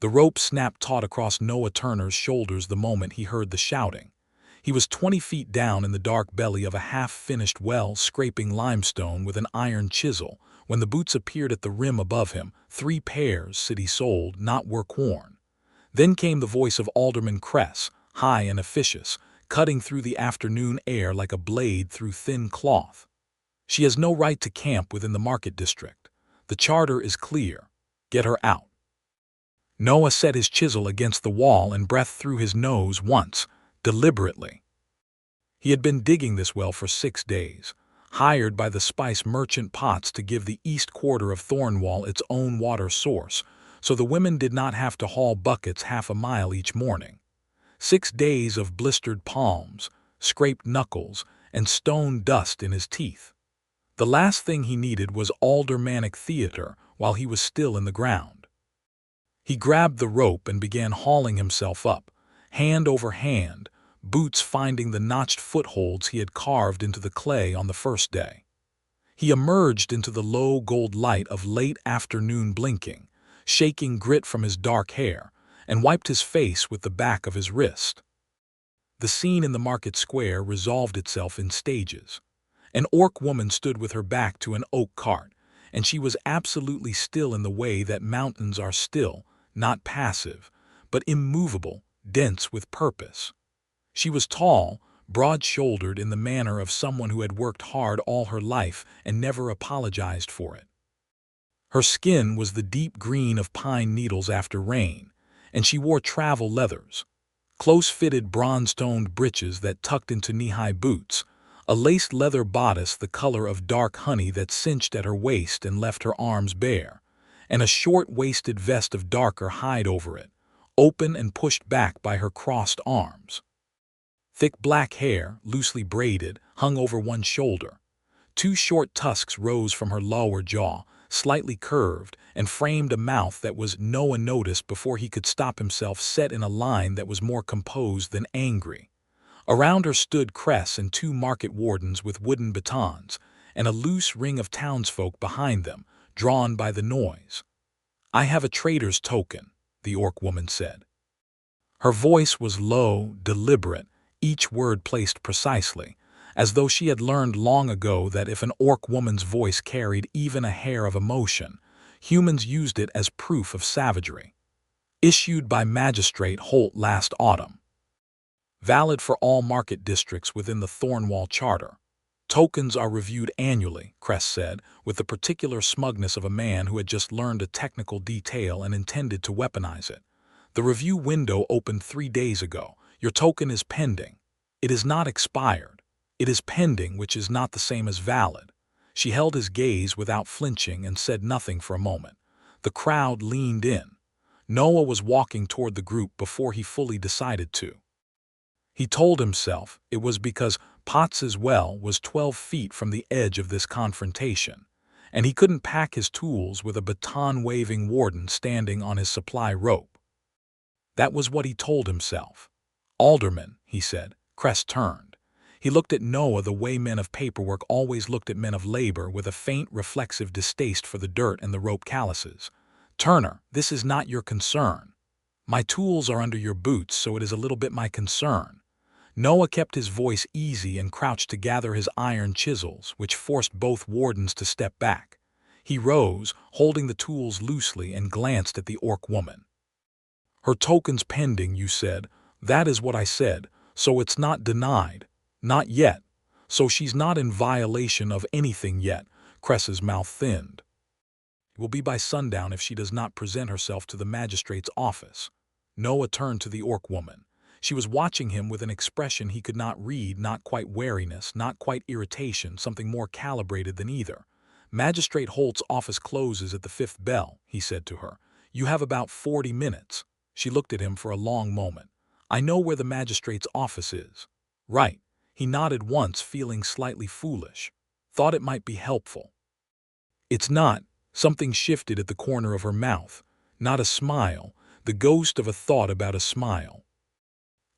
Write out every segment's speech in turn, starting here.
The rope snapped taut across Noah Turner's shoulders the moment he heard the shouting. He was 20 feet down in the dark belly of a half-finished well, scraping limestone with an iron chisel, when the boots appeared at the rim above him, 3 pairs, city-soled, not work-worn. Then came the voice of Alderman Cress, high and officious, cutting through the afternoon air like a blade through thin cloth. She has no right to camp within the market district. The charter is clear. Get her out. Noah set his chisel against the wall and breathed through his nose once, deliberately. He had been digging this well for 6 days, hired by the spice merchant Potts to give the east quarter of Thornwall its own water source, so the women did not have to haul buckets half a mile each morning. 6 days of blistered palms, scraped knuckles, and stone dust in his teeth. The last thing he needed was aldermanic theater while he was still in the ground. He grabbed the rope and began hauling himself up, hand over hand, boots finding the notched footholds he had carved into the clay on the first day. He emerged into the low gold light of late afternoon blinking, shaking grit from his dark hair, and wiped his face with the back of his wrist. The scene in the market square resolved itself in stages. An orc woman stood with her back to an oak cart, and she was absolutely still in the way that mountains are still, not passive, but immovable, dense with purpose. She was tall, broad-shouldered in the manner of someone who had worked hard all her life and never apologized for it. Her skin was the deep green of pine needles after rain, and she wore travel leathers, close-fitted bronze-toned breeches that tucked into knee-high boots, a laced leather bodice the color of dark honey that cinched at her waist and left her arms bare, and a short-waisted vest of darker hide over it, open and pushed back by her crossed arms. Thick black hair, loosely braided, hung over one shoulder. 2 short tusks rose from her lower jaw, slightly curved, and framed a mouth that was Noah noticed before he could stop himself, set in a line that was more composed than angry. Around her stood Cress and 2 market wardens with wooden batons, and a loose ring of townsfolk behind them, drawn by the noise. "I have a trader's token," the orc woman said. Her voice was low, deliberate, each word placed precisely, as though she had learned long ago that if an orc woman's voice carried even a hair of emotion, humans used it as proof of savagery. Issued by Magistrate Holt last autumn. Valid for all market districts within the Thornwall Charter. Tokens are reviewed annually, Cress said, with the particular smugness of a man who had just learned a technical detail and intended to weaponize it. The review window opened 3 days ago. Your token is pending. It is not expired. It is pending, which is not the same as valid. She held his gaze without flinching and said nothing for a moment. The crowd leaned in. Noah was walking toward the group before he fully decided to. He told himself it was because Potts's well was 12 feet from the edge of this confrontation, and he couldn't pack his tools with a baton-waving warden standing on his supply rope. That was what he told himself. "Alderman," he said. Cress turned. He looked at Noah the way men of paperwork always looked at men of labor, with a faint, reflexive distaste for the dirt and the rope calluses. "Turner, this is not your concern. My tools are under your boots, so it is a little bit my concern." Noah kept his voice easy and crouched to gather his iron chisels, which forced both wardens to step back. He rose, holding the tools loosely, and glanced at the orc woman. "Her token's pending, you said." "That is what I said, so it's not denied. Not yet. So she's not in violation of anything yet." Cress's mouth thinned. "It will be by sundown if she does not present herself to the magistrate's office." Noah turned to the orc woman. She was watching him with an expression he could not read, not quite wariness, not quite irritation, something more calibrated than either. "Magistrate Holt's office closes at the 5th bell," he said to her. "You have about 40 minutes. She looked at him for a long moment. "I know where the magistrate's office is." "Right." He nodded once, feeling slightly foolish. Thought it might be helpful. "It's not." Something shifted at the corner of her mouth. Not a smile, the ghost of a thought about a smile.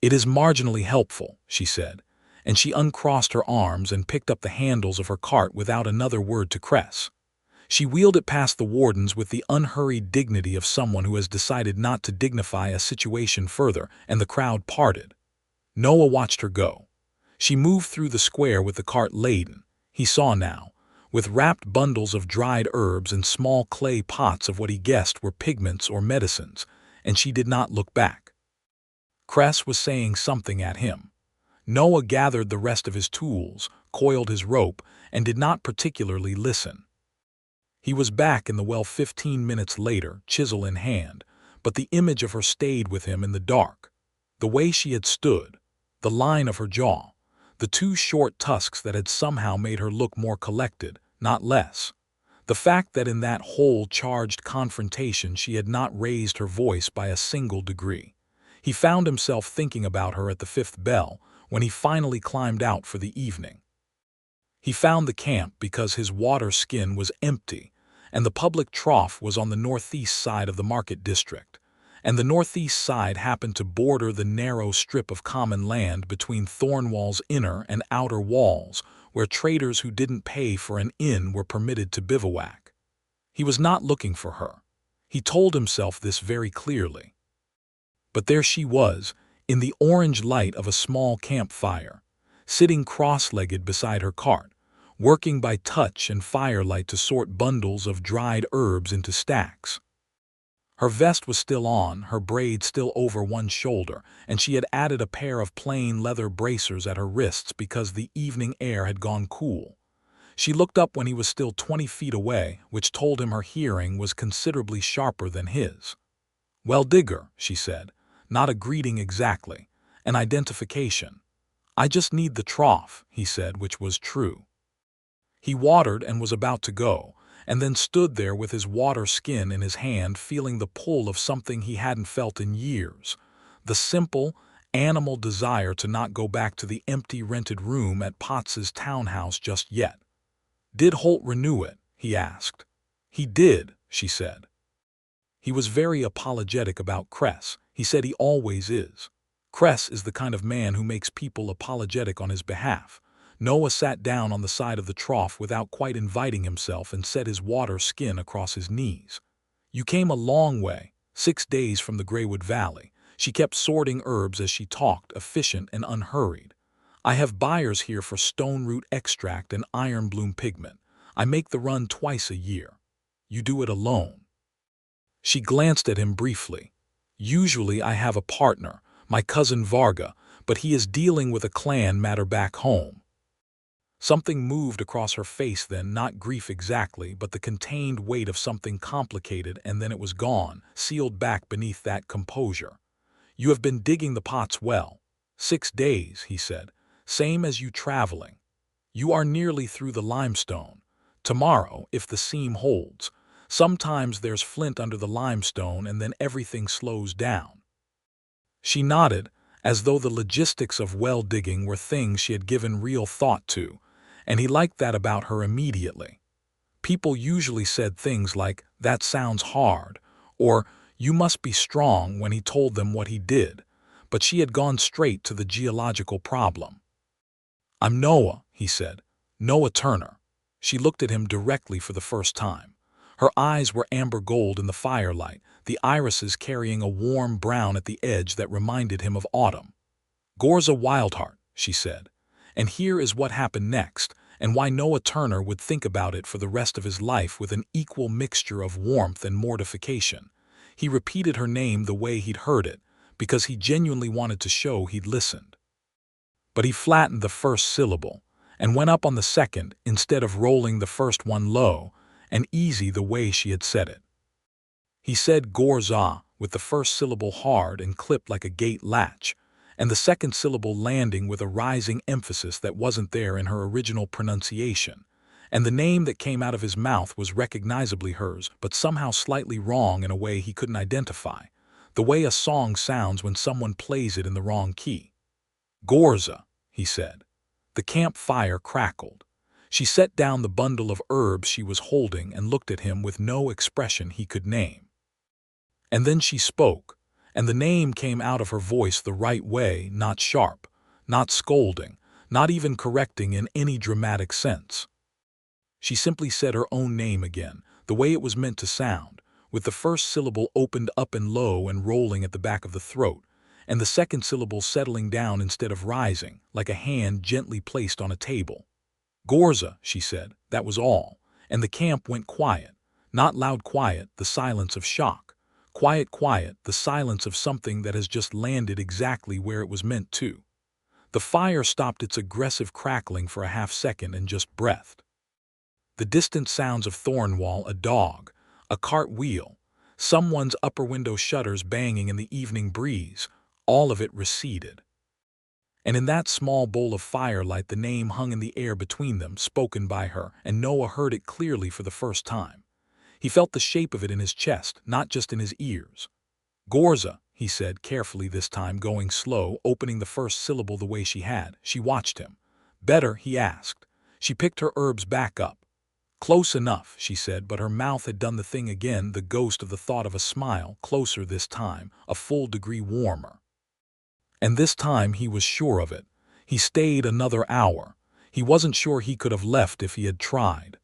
"It is marginally helpful," she said, and she uncrossed her arms and picked up the handles of her cart without another word to Cress. She wheeled it past the wardens with the unhurried dignity of someone who has decided not to dignify a situation further, and the crowd parted. Noah watched her go. She moved through the square with the cart laden, he saw now, with wrapped bundles of dried herbs and small clay pots of what he guessed were pigments or medicines, and she did not look back. Cress was saying something at him. Noah gathered the rest of his tools, coiled his rope, and did not particularly listen. He was back in the well 15 minutes later, chisel in hand, but the image of her stayed with him in the dark. The way she had stood, the line of her jaw, the two short tusks that had somehow made her look more collected, not less. The fact that in that whole charged confrontation she had not raised her voice by a single degree. He found himself thinking about her at the fifth bell, when he finally climbed out for the evening. He found the camp because his water skin was empty, and the public trough was on the northeast side of the market district, and the northeast side happened to border the narrow strip of common land between Thornwall's inner and outer walls, where traders who didn't pay for an inn were permitted to bivouac. He was not looking for her. He told himself this very clearly. But there she was, in the orange light of a small campfire, sitting cross-legged beside her cart, working by touch and firelight to sort bundles of dried herbs into stacks. Her vest was still on, her braid still over one shoulder, and she had added a pair of plain leather bracers at her wrists because the evening air had gone cool. She looked up when he was still 20 feet away, which told him her hearing was considerably sharper than his. "Well, Digger," she said, not a greeting exactly, an identification. "I just need the trough," he said, which was true. He watered and was about to go, and then stood there with his water skin in his hand, feeling the pull of something he hadn't felt in years, the simple, animal desire to not go back to the empty rented room at Potts's townhouse just yet. "Did Holt renew it?" he asked. "He did," she said. He was very apologetic about Cress. He said he always is. Cress is the kind of man who makes people apologetic on his behalf. Noah sat down on the side of the trough without quite inviting himself and set his water skin across his knees. "You came a long way, 6 days from the Greywood Valley." She kept sorting herbs as she talked, efficient and unhurried. "I have buyers here for stone root extract and iron bloom pigment. I make the run twice a year. You do it alone." She glanced at him briefly. "Usually I have a partner, my cousin Varga, but he is dealing with a clan matter back home." Something moved across her face then, not grief exactly, but the contained weight of something complicated, and then it was gone, sealed back beneath that composure. "You have been digging the pots well." 6 days, he said. "Same as you traveling. You are nearly through the limestone. Tomorrow, if the seam holds. Sometimes there's flint under the limestone and then everything slows down." She nodded, as though the logistics of well digging were things she had given real thought to, and he liked that about her immediately. People usually said things like, "That sounds hard," or "You must be strong," when he told them what he did, but she had gone straight to the geological problem. "I'm Noah," he said. "Noah Turner." She looked at him directly for the first time. Her eyes were amber gold in the firelight, the irises carrying a warm brown at the edge that reminded him of autumn. "Ghorza Wildheart," she said. And here is what happened next, and why Noah Turner would think about it for the rest of his life with an equal mixture of warmth and mortification. He repeated her name the way he'd heard it, because he genuinely wanted to show he'd listened. But he flattened the first syllable, and went up on the second instead of rolling the first one low and easy the way she had said it. He said Ghorza with the first syllable hard and clipped like a gate latch, and the second syllable landing with a rising emphasis that wasn't there in her original pronunciation, and the name that came out of his mouth was recognizably hers, but somehow slightly wrong in a way he couldn't identify, the way a song sounds when someone plays it in the wrong key. "Ghorza," he said. The campfire crackled. She set down the bundle of herbs she was holding and looked at him with no expression he could name. And then she spoke, and the name came out of her voice the right way, not sharp, not scolding, not even correcting in any dramatic sense. She simply said her own name again, the way it was meant to sound, with the first syllable opened up and low and rolling at the back of the throat, and the second syllable settling down instead of rising, like a hand gently placed on a table. "Ghorza," she said, that was all, and the camp went quiet. Not loud quiet, the silence of shock. Quiet quiet, the silence of something that has just landed exactly where it was meant to. The fire stopped its aggressive crackling for a half-second and just breathed. The distant sounds of Thornwall, a dog, a cart wheel, someone's upper window shutters banging in the evening breeze, all of it receded. And in that small bowl of firelight the name hung in the air between them, spoken by her, and Noah heard it clearly for the first time. He felt the shape of it in his chest, not just in his ears. "Ghorza," he said, carefully this time, going slow, opening the first syllable the way she had. She watched him. "Better?" he asked. She picked her herbs back up. "Close enough," she said, but her mouth had done the thing again, the ghost of the thought of a smile, closer this time, a full degree warmer. And this time he was sure of it. He stayed another hour. He wasn't sure he could have left if he had tried.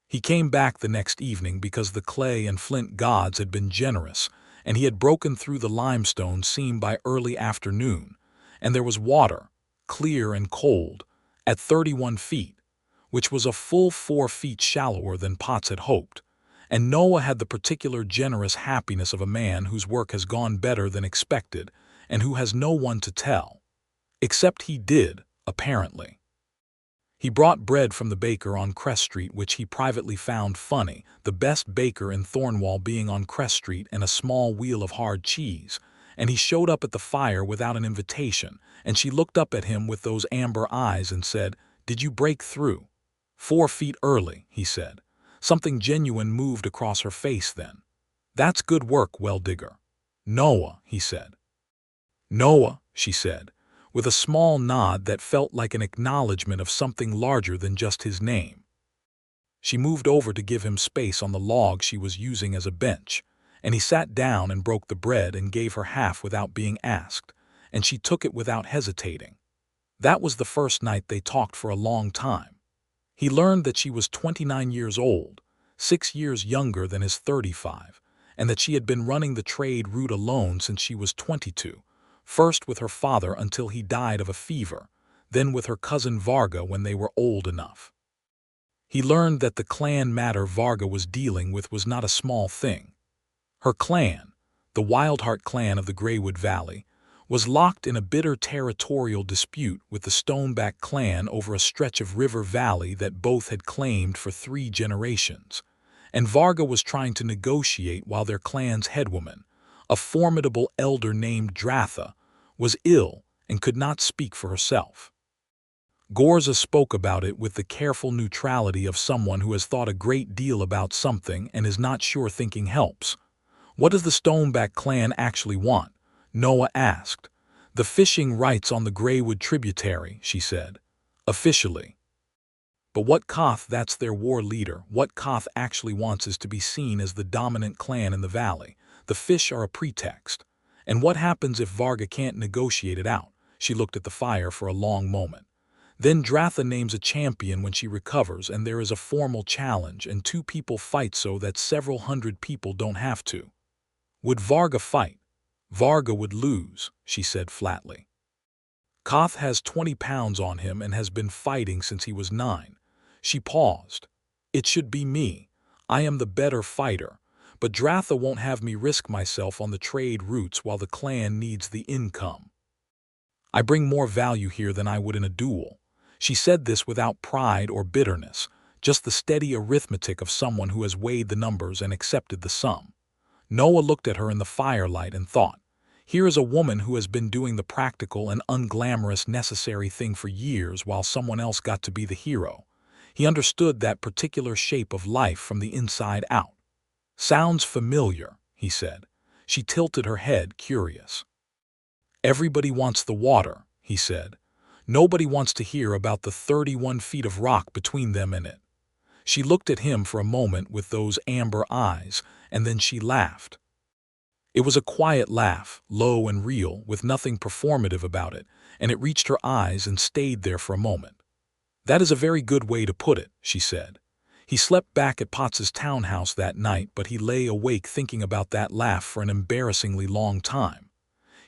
He came back the next evening because the clay and flint gods had been generous, and he had broken through the limestone seam by early afternoon, and there was water, clear and cold, at 31 feet, which was a full 4 feet shallower than Potts had hoped, and Noah had the particular generous happiness of a man whose work has gone better than expected and who has no one to tell. Except he did, apparently. He brought bread from the baker on Crest Street, which he privately found funny, the best baker in Thornwall being on Crest Street, and a small wheel of hard cheese, and he showed up at the fire without an invitation, and she looked up at him with those amber eyes and said, "Did you break through?" 4 feet early, he said. Something genuine moved across her face then. "That's good work, well digger." "Noah," he said. "Noah," she said, with a small nod that felt like an acknowledgement of something larger than just his name. She moved over to give him space on the log she was using as a bench, and he sat down and broke the bread and gave her half without being asked, and she took it without hesitating. That was the first night they talked for a long time. He learned that she was 29 years old, 6 years younger than his 35, and that she had been running the trade route alone since she was 22, first with her father until he died of a fever, then with her cousin Varga when they were old enough. He learned that the clan matter Varga was dealing with was not a small thing. Her clan, the Wildheart clan of the Greywood Valley, was locked in a bitter territorial dispute with the Stoneback clan over a stretch of river valley that both had claimed for 3 generations, and Varga was trying to negotiate while their clan's headwoman, a formidable elder named Dratha, was ill and could not speak for herself. Ghorza spoke about it with the careful neutrality of someone who has thought a great deal about something and is not sure thinking helps. "What does the Stoneback clan actually want?" Noah asked. "The fishing rights on the Greywood tributary," she said. "Officially. But what Koth, that's their war leader, what Koth actually wants is to be seen as the dominant clan in the valley. The fish are a pretext. And what happens if Varga can't negotiate it out?" She looked at the fire for a long moment. "Then Dratha names a champion when she recovers, and there is a formal challenge, and 2 people fight so that several hundred people don't have to." "Would Varga fight?" "Varga would lose," she said flatly. "Koth has 20 pounds on him and has been fighting since he was 9. She paused. "It should be me. I am the better fighter. But Dratha won't have me risk myself on the trade routes while the clan needs the income. I bring more value here than I would in a duel." She said this without pride or bitterness, just the steady arithmetic of someone who has weighed the numbers and accepted the sum. Noah looked at her in the firelight and thought, here is a woman who has been doing the practical and unglamorous necessary thing for years while someone else got to be the hero. He understood that particular shape of life from the inside out. "Sounds familiar," he said. She tilted her head, curious. "Everybody wants the water," he said. "Nobody wants to hear about the 31 feet of rock between them and it." She looked at him for a moment with those amber eyes, and then she laughed. It was a quiet laugh, low and real, with nothing performative about it, and it reached her eyes and stayed there for a moment. That is a very good way to put it, she said. He slept back at Potts's townhouse that night, but he lay awake thinking about that laugh for an embarrassingly long time.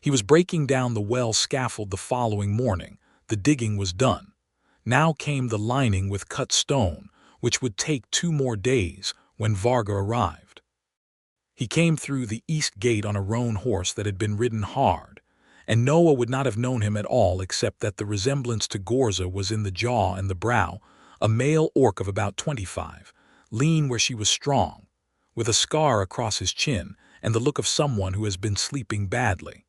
He was breaking down the well scaffold the following morning. The digging was done. Now came the lining with cut stone, which would take 2 more days when Varga arrived. He came through the east gate on a roan horse that had been ridden hard, and Noah would not have known him at all except that the resemblance to Ghorza was in the jaw and the brow, a male orc of about 25, lean where she was strong, with a scar across his chin and the look of someone who has been sleeping badly.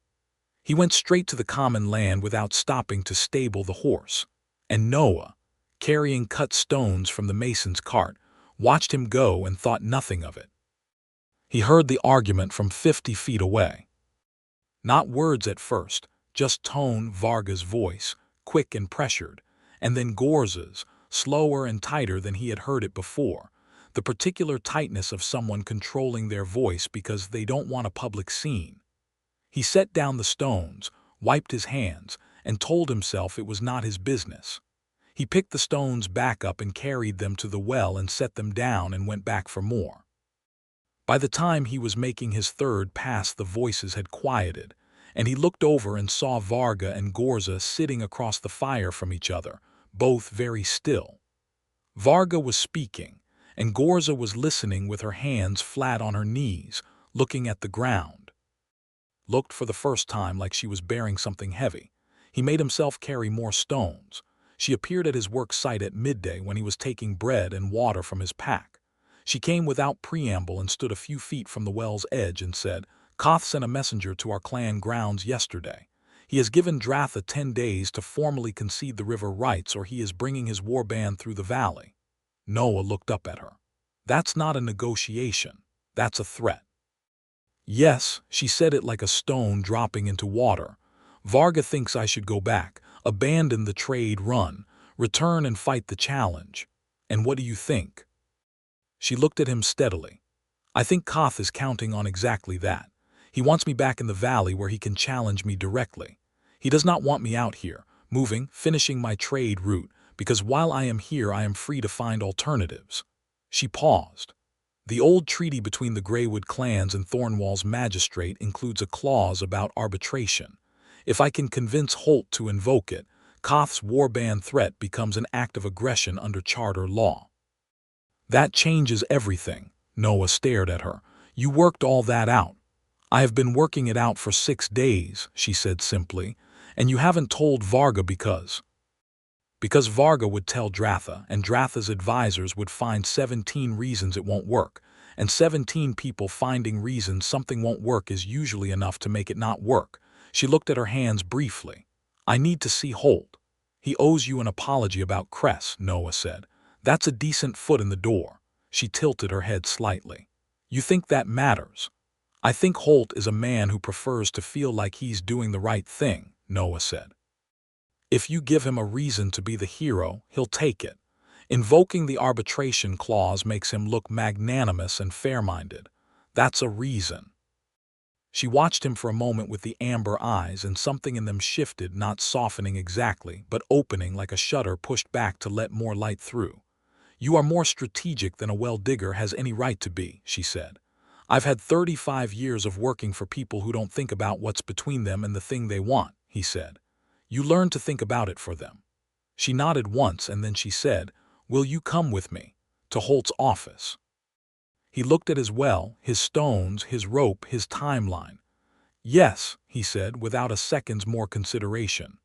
He went straight to the common land without stopping to stable the horse, and Noah, carrying cut stones from the mason's cart, watched him go and thought nothing of it. He heard the argument from 50 feet away. Not words at first, just tone, Varga's voice, quick and pressured, and then Ghorza's, slower and tighter than he had heard it before, the particular tightness of someone controlling their voice because they don't want a public scene. He set down the stones, wiped his hands, and told himself it was not his business. He picked the stones back up and carried them to the well and set them down and went back for more. By the time he was making his third pass, the voices had quieted, and he looked over and saw Varga and Ghorza sitting across the fire from each other, both very still. Varga was speaking, and Ghorza was listening with her hands flat on her knees, looking at the ground. Looked for the first time like she was bearing something heavy. He made himself carry more stones. She appeared at his work site at midday when he was taking bread and water from his pack. She came without preamble and stood a few feet from the well's edge and said, "Koth sent a messenger to our clan grounds yesterday. He has given Dratha 10 days to formally concede the river rights, or he is bringing his warband through the valley." Noah looked up at her. "That's not a negotiation. That's a threat." "Yes," she said it like a stone dropping into water. "Varga thinks I should go back, abandon the trade run, return and fight the challenge. And what do you think?" She looked at him steadily. "I think Koth is counting on exactly that. He wants me back in the valley where he can challenge me directly. He does not want me out here, moving, finishing my trade route, because while I am here I am free to find alternatives." She paused. "The old treaty between the Greywood clans and Thornwall's magistrate includes a clause about arbitration. If I can convince Holt to invoke it, Koth's warband threat becomes an act of aggression under charter law." "That changes everything." Noah stared at her. "You worked all that out." "I have been working it out for 6 days, she said simply, "and you haven't told Varga because Varga would tell Dratha, and Dratha's advisors would find 17 reasons it won't work, and 17 people finding reasons something won't work is usually enough to make it not work." She looked at her hands briefly. "I need to see Holt." "He owes you an apology about Cress," Noah said. "That's a decent foot in the door." She tilted her head slightly. "You think that matters?" "I think Holt is a man who prefers to feel like he's doing the right thing," Noah said. "If you give him a reason to be the hero, he'll take it. Invoking the arbitration clause makes him look magnanimous and fair-minded. That's a reason." She watched him for a moment with the amber eyes, and something in them shifted, not softening exactly, but opening like a shutter pushed back to let more light through. "You are more strategic than a well-digger has any right to be," she said. "I've had 35 years of working for people who don't think about what's between them and the thing they want," he said. "You learn to think about it for them." She nodded once, and then she said, "Will you come with me to Holt's office?" He looked at his well, his stones, his rope, his timeline. "Yes," he said, without a second's more consideration.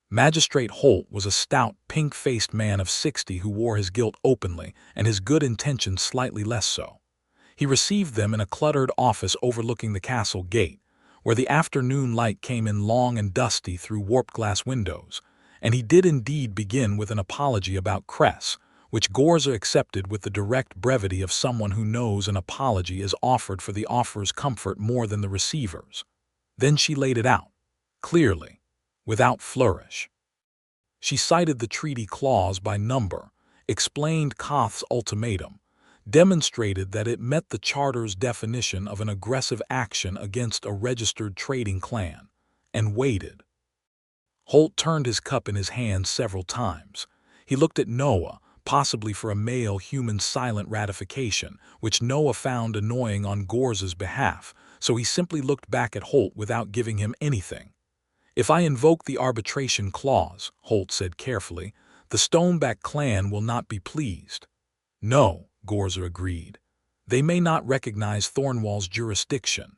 Magistrate Holt was a stout, pink-faced man of 60 who wore his guilt openly and his good intentions slightly less so. He received them in a cluttered office overlooking the castle gate, where the afternoon light came in long and dusty through warped glass windows, and he did indeed begin with an apology about Cress, which Ghorza accepted with the direct brevity of someone who knows an apology is offered for the offerer's comfort more than the receiver's. Then she laid it out, clearly, without flourish. She cited the treaty clause by number, explained Koth's ultimatum, demonstrated that it met the charter's definition of an aggressive action against a registered trading clan, and waited. Holt turned his cup in his hand several times. He looked at Noah, possibly for a male human's silent ratification, which Noah found annoying on Ghorza's behalf, so he simply looked back at Holt without giving him anything. "If I invoke the arbitration clause," Holt said carefully, "the Stoneback clan will not be pleased." "No," Ghorza agreed. "They may not recognize Thornwall's jurisdiction.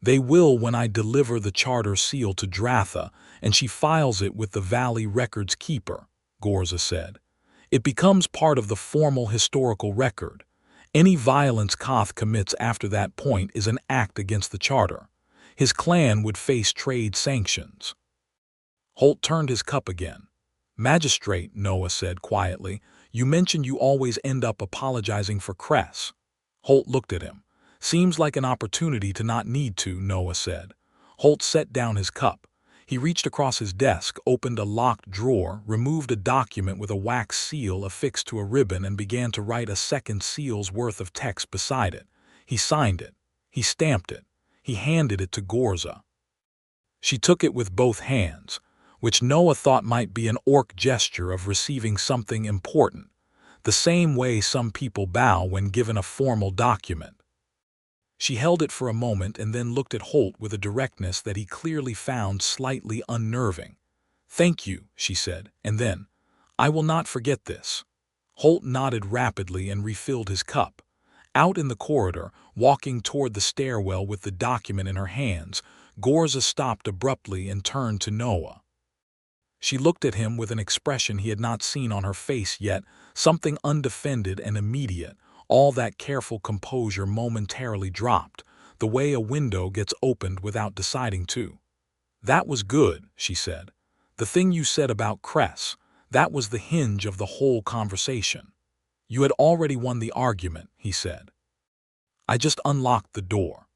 They will when I deliver the charter seal to Dratha and she files it with the Valley Records Keeper," Ghorza said. "It becomes part of the formal historical record. Any violence Koth commits after that point is an act against the charter. His clan would face trade sanctions." Holt turned his cup again. "Magistrate," Noah said quietly, "you mentioned you always end up apologizing for Cress." Holt looked at him. "Seems like an opportunity to not need to," Noah said. Holt set down his cup. He reached across his desk, opened a locked drawer, removed a document with a wax seal affixed to a ribbon and began to write a second seal's worth of text beside it. He signed it. He stamped it. He handed it to Ghorza. She took it with both hands, which Noah thought might be an orc gesture of receiving something important, the same way some people bow when given a formal document. She held it for a moment and then looked at Holt with a directness that he clearly found slightly unnerving. "Thank you," she said, and then, "I will not forget this." Holt nodded rapidly and refilled his cup. Out in the corridor, walking toward the stairwell with the document in her hands, Ghorza stopped abruptly and turned to Noah. She looked at him with an expression he had not seen on her face yet, something undefended and immediate. All that careful composure momentarily dropped, the way a window gets opened without deciding to. "That was good," she said. "The thing you said about Cress, that was the hinge of the whole conversation." "You had already won the argument," he said. "I just unlocked the door."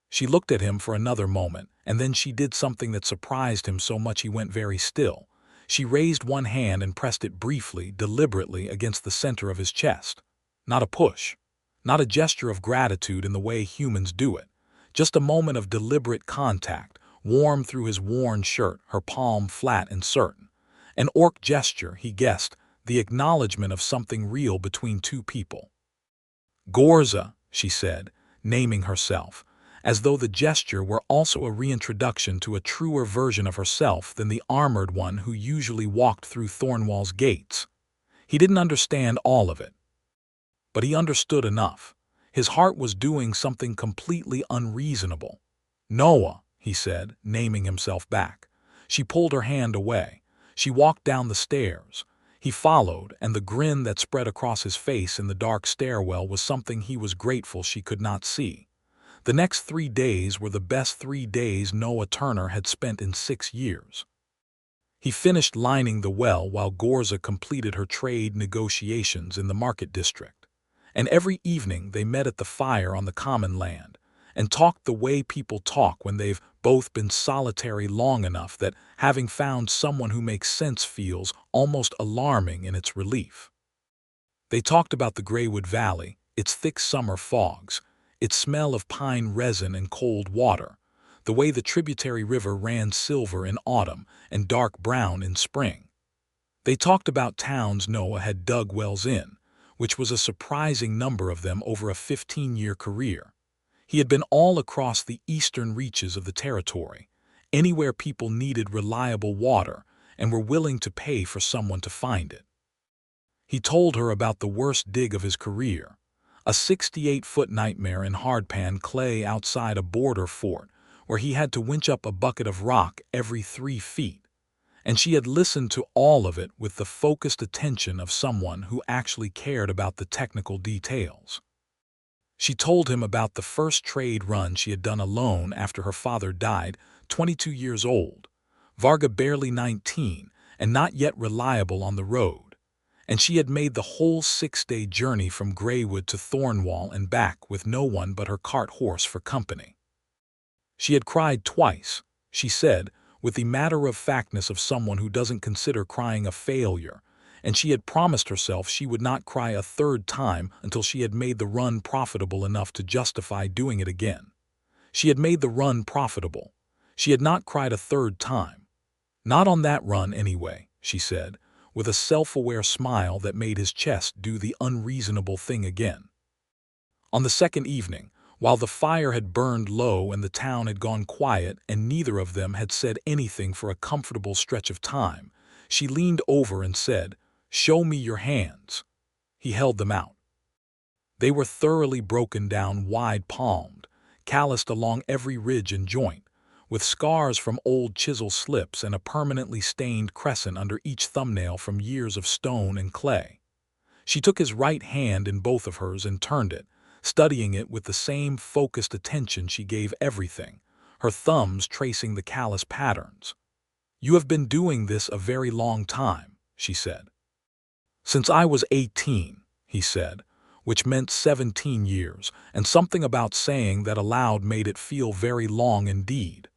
She looked at him for another moment, and then she did something that surprised him so much he went very still. She raised one hand and pressed it briefly, deliberately against the center of his chest. Not a push, not a gesture of gratitude in the way humans do it, just a moment of deliberate contact, warm through his worn shirt, her palm flat and certain. An orc gesture, he guessed, the acknowledgement of something real between two people. "Ghorza," she said, naming herself, as though the gesture were also a reintroduction to a truer version of herself than the armored one who usually walked through Thornwall's gates. He didn't understand all of it, but he understood enough. His heart was doing something completely unreasonable. "Noah," he said, naming himself back. She pulled her hand away. She walked down the stairs. He followed, and the grin that spread across his face in the dark stairwell was something he was grateful she could not see. The next 3 days were the best 3 days Noah Turner had spent in 6 years. He finished lining the well while Ghorza completed her trade negotiations in the market district. And every evening they met at the fire on the common land, and talked the way people talk when they've both been solitary long enough that having found someone who makes sense feels almost alarming in its relief. They talked about the Greywood Valley, its thick summer fogs, its smell of pine resin and cold water, the way the tributary river ran silver in autumn and dark brown in spring. They talked about towns Noah had dug wells in, which was a surprising number of them over a 15-year career. He had been all across the eastern reaches of the territory, anywhere people needed reliable water and were willing to pay for someone to find it. He told her about the worst dig of his career, a 68-foot nightmare in hardpan clay outside a border fort where he had to winch up a bucket of rock every 3 feet. And she had listened to all of it with the focused attention of someone who actually cared about the technical details. She told him about the first trade run she had done alone after her father died, 22 years old, Varga barely 19, and not yet reliable on the road. And she had made the whole 6-day journey from Greywood to Thornwall and back with no one but her cart horse for company. She had cried twice, she said, with the matter-of-factness of someone who doesn't consider crying a failure, and she had promised herself she would not cry a 3rd time until she had made the run profitable enough to justify doing it again. She had made the run profitable. She had not cried a 3rd time. Not on that run anyway, she said, with a self-aware smile that made his chest do the unreasonable thing again. On the second evening, while the fire had burned low and the town had gone quiet and neither of them had said anything for a comfortable stretch of time, she leaned over and said, "Show me your hands." He held them out. They were thoroughly broken down, wide-palmed, calloused along every ridge and joint, with scars from old chisel slips and a permanently stained crescent under each thumbnail from years of stone and clay. She took his right hand in both of hers and turned it, studying it with the same focused attention she gave everything, her thumbs tracing the callous patterns. "You have been doing this a very long time," she said. "Since I was 18, he said, which meant 17 years, and something about saying that aloud made it feel very long indeed.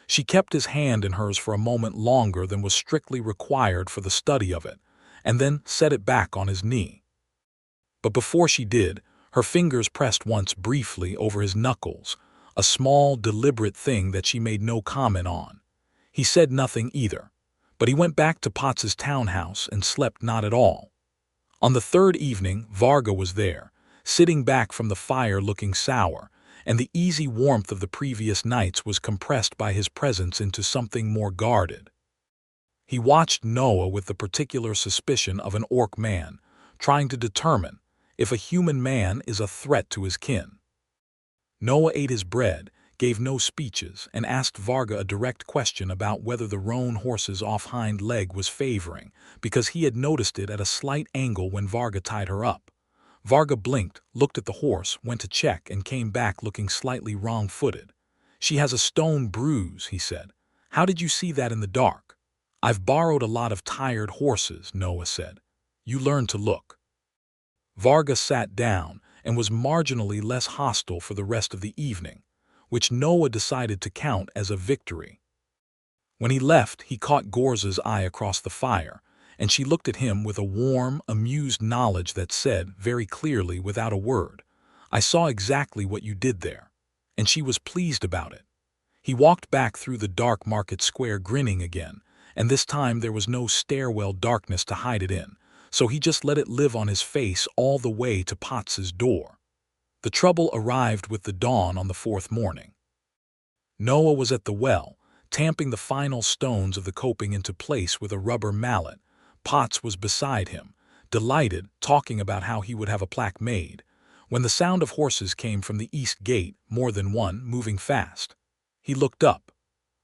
She kept his hand in hers for a moment longer than was strictly required for the study of it, and then set it back on his knee. But before she did, her fingers pressed once briefly over his knuckles, a small, deliberate thing that she made no comment on. He said nothing either, but he went back to Potts's townhouse and slept not at all. On the third evening, Varga was there, sitting back from the fire looking sour, and the easy warmth of the previous nights was compressed by his presence into something more guarded. He watched Noah with the particular suspicion of an orc man, trying to determine if a human man is a threat to his kin. Noah ate his bread, gave no speeches, and asked Varga a direct question about whether the roan horse's off hind leg was favoring, because he had noticed it at a slight angle when Varga tied her up. Varga blinked, looked at the horse, went to check, and came back looking slightly wrong-footed. "She has a stone bruise," he said. "How did you see that in the dark?" "I've borrowed a lot of tired horses," Noah said. "You learn to look." Varga sat down and was marginally less hostile for the rest of the evening, which Noah decided to count as a victory. When he left, he caught Ghorza's eye across the fire, and she looked at him with a warm, amused knowledge that said, very clearly, without a word, "I saw exactly what you did there." And she was pleased about it. He walked back through the dark market square grinning again, and this time there was no stairwell darkness to hide it in, so he just let it live on his face all the way to Potts's door. The trouble arrived with the dawn on the fourth morning. Noah was at the well, tamping the final stones of the coping into place with a rubber mallet. Potts was beside him, delighted, talking about how he would have a plaque made, when the sound of horses came from the east gate, more than one, moving fast. He looked up.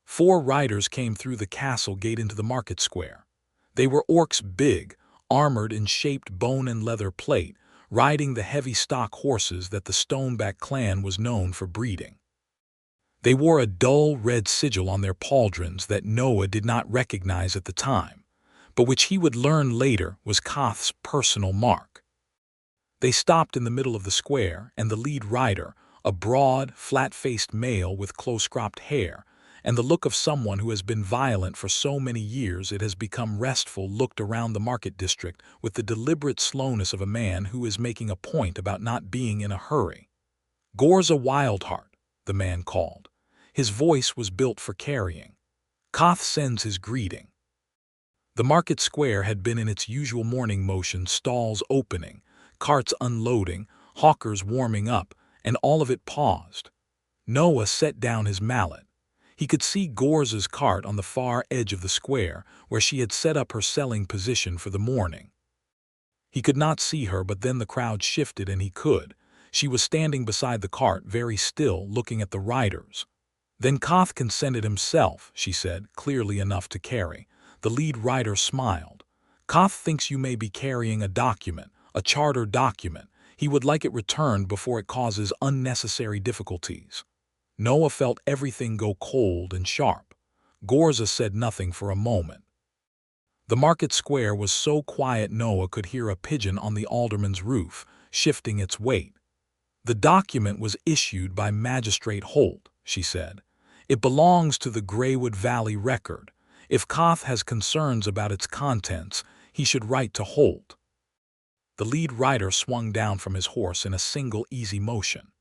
4 riders came through the castle gate into the market square. They were orcs, big, armored in shaped bone and leather plate, riding the heavy stock horses that the Stoneback clan was known for breeding. They wore a dull red sigil on their pauldrons that Noah did not recognize at the time, but which he would learn later was Koth's personal mark. They stopped in the middle of the square, and the lead rider, a broad, flat-faced male with close-cropped hair, and the look of someone who has been violent for so many years it has become restful, looked around the market district with the deliberate slowness of a man who is making a point about not being in a hurry. "Ghorza Wildheart," the man called. His voice was built for carrying. "Koth sends his greeting." The market square had been in its usual morning motion, stalls opening, carts unloading, hawkers warming up, and all of it paused. Noah set down his mallet. He could see Ghorza's cart on the far edge of the square, where she had set up her selling position for the morning. He could not see her, but then the crowd shifted and he could. She was standing beside the cart, very still, looking at the riders. "Then Koth can send it himself," she said, clearly enough to carry. The lead rider smiled. "Koth thinks you may be carrying a document, a charter document. He would like it returned before it causes unnecessary difficulties." Noah felt everything go cold and sharp. Ghorza said nothing for a moment. The market square was so quiet Noah could hear a pigeon on the alderman's roof, shifting its weight. "The document was issued by Magistrate Holt," she said. "It belongs to the Greywood Valley Record. If Koth has concerns about its contents, he should write to Holt." The lead rider swung down from his horse in a single easy motion.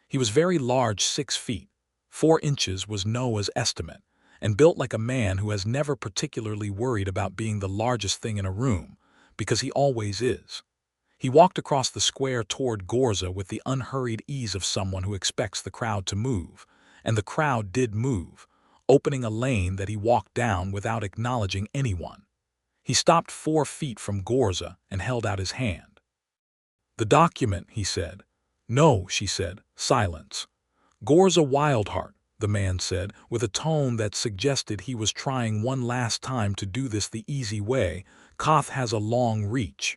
He was very large, 6 feet. 4 inches was Noah's estimate, and built like a man who has never particularly worried about being the largest thing in a room, because he always is. He walked across the square toward Ghorza with the unhurried ease of someone who expects the crowd to move, and the crowd did move, opening a lane that he walked down without acknowledging anyone. He stopped 4 feet from Ghorza and held out his hand. "The document," he said. "No," she said. "Silence." "Ghorza Wildheart," the man said, with a tone that suggested he was trying one last time to do this the easy way. "Koth has a long reach.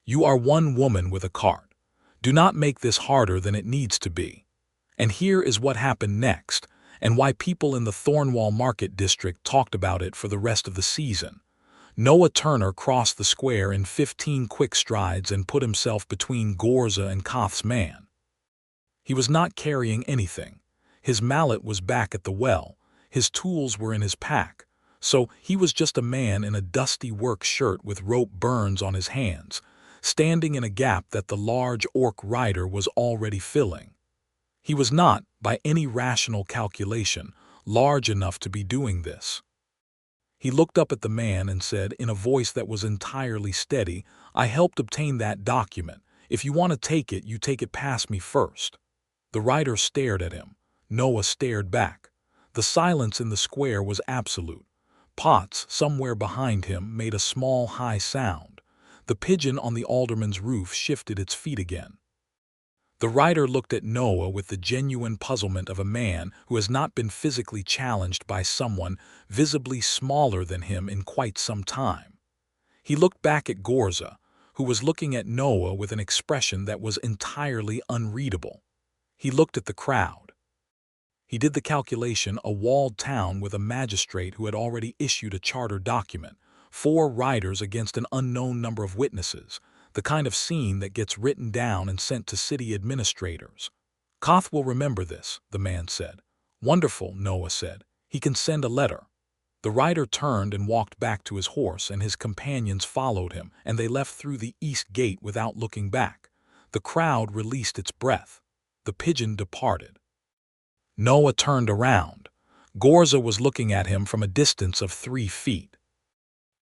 You are one woman with a cart. Do not make this harder than it needs to be." And here is what happened next, and why people in the Thornwall Market District talked about it for the rest of the season. Noah Turner crossed the square in 15 quick strides and put himself between Ghorza and Koth's man. He was not carrying anything. His mallet was back at the well, his tools were in his pack, so he was just a man in a dusty work shirt with rope burns on his hands, standing in a gap that the large orc rider was already filling. He was not, by any rational calculation, large enough to be doing this. He looked up at the man and said, in a voice that was entirely steady, "I helped obtain that document. If you want to take it, you take it past me first." The rider stared at him. Noah stared back. The silence in the square was absolute. Pots, somewhere behind him, made a small, high sound. The pigeon on the alderman's roof shifted its feet again. The rider looked at Noah with the genuine puzzlement of a man who has not been physically challenged by someone visibly smaller than him in quite some time. He looked back at Ghorza, who was looking at Noah with an expression that was entirely unreadable. He looked at the crowd. He did the calculation: a walled town with a magistrate who had already issued a charter document, 4 riders against an unknown number of witnesses, the kind of scene that gets written down and sent to city administrators. "Koth will remember this," the man said. "Wonderful," Noah said. "He can send a letter." The rider turned and walked back to his horse, and his companions followed him, and they left through the east gate without looking back. The crowd released its breath. The pigeon departed. Noah turned around. Ghorza was looking at him from a distance of 3 feet.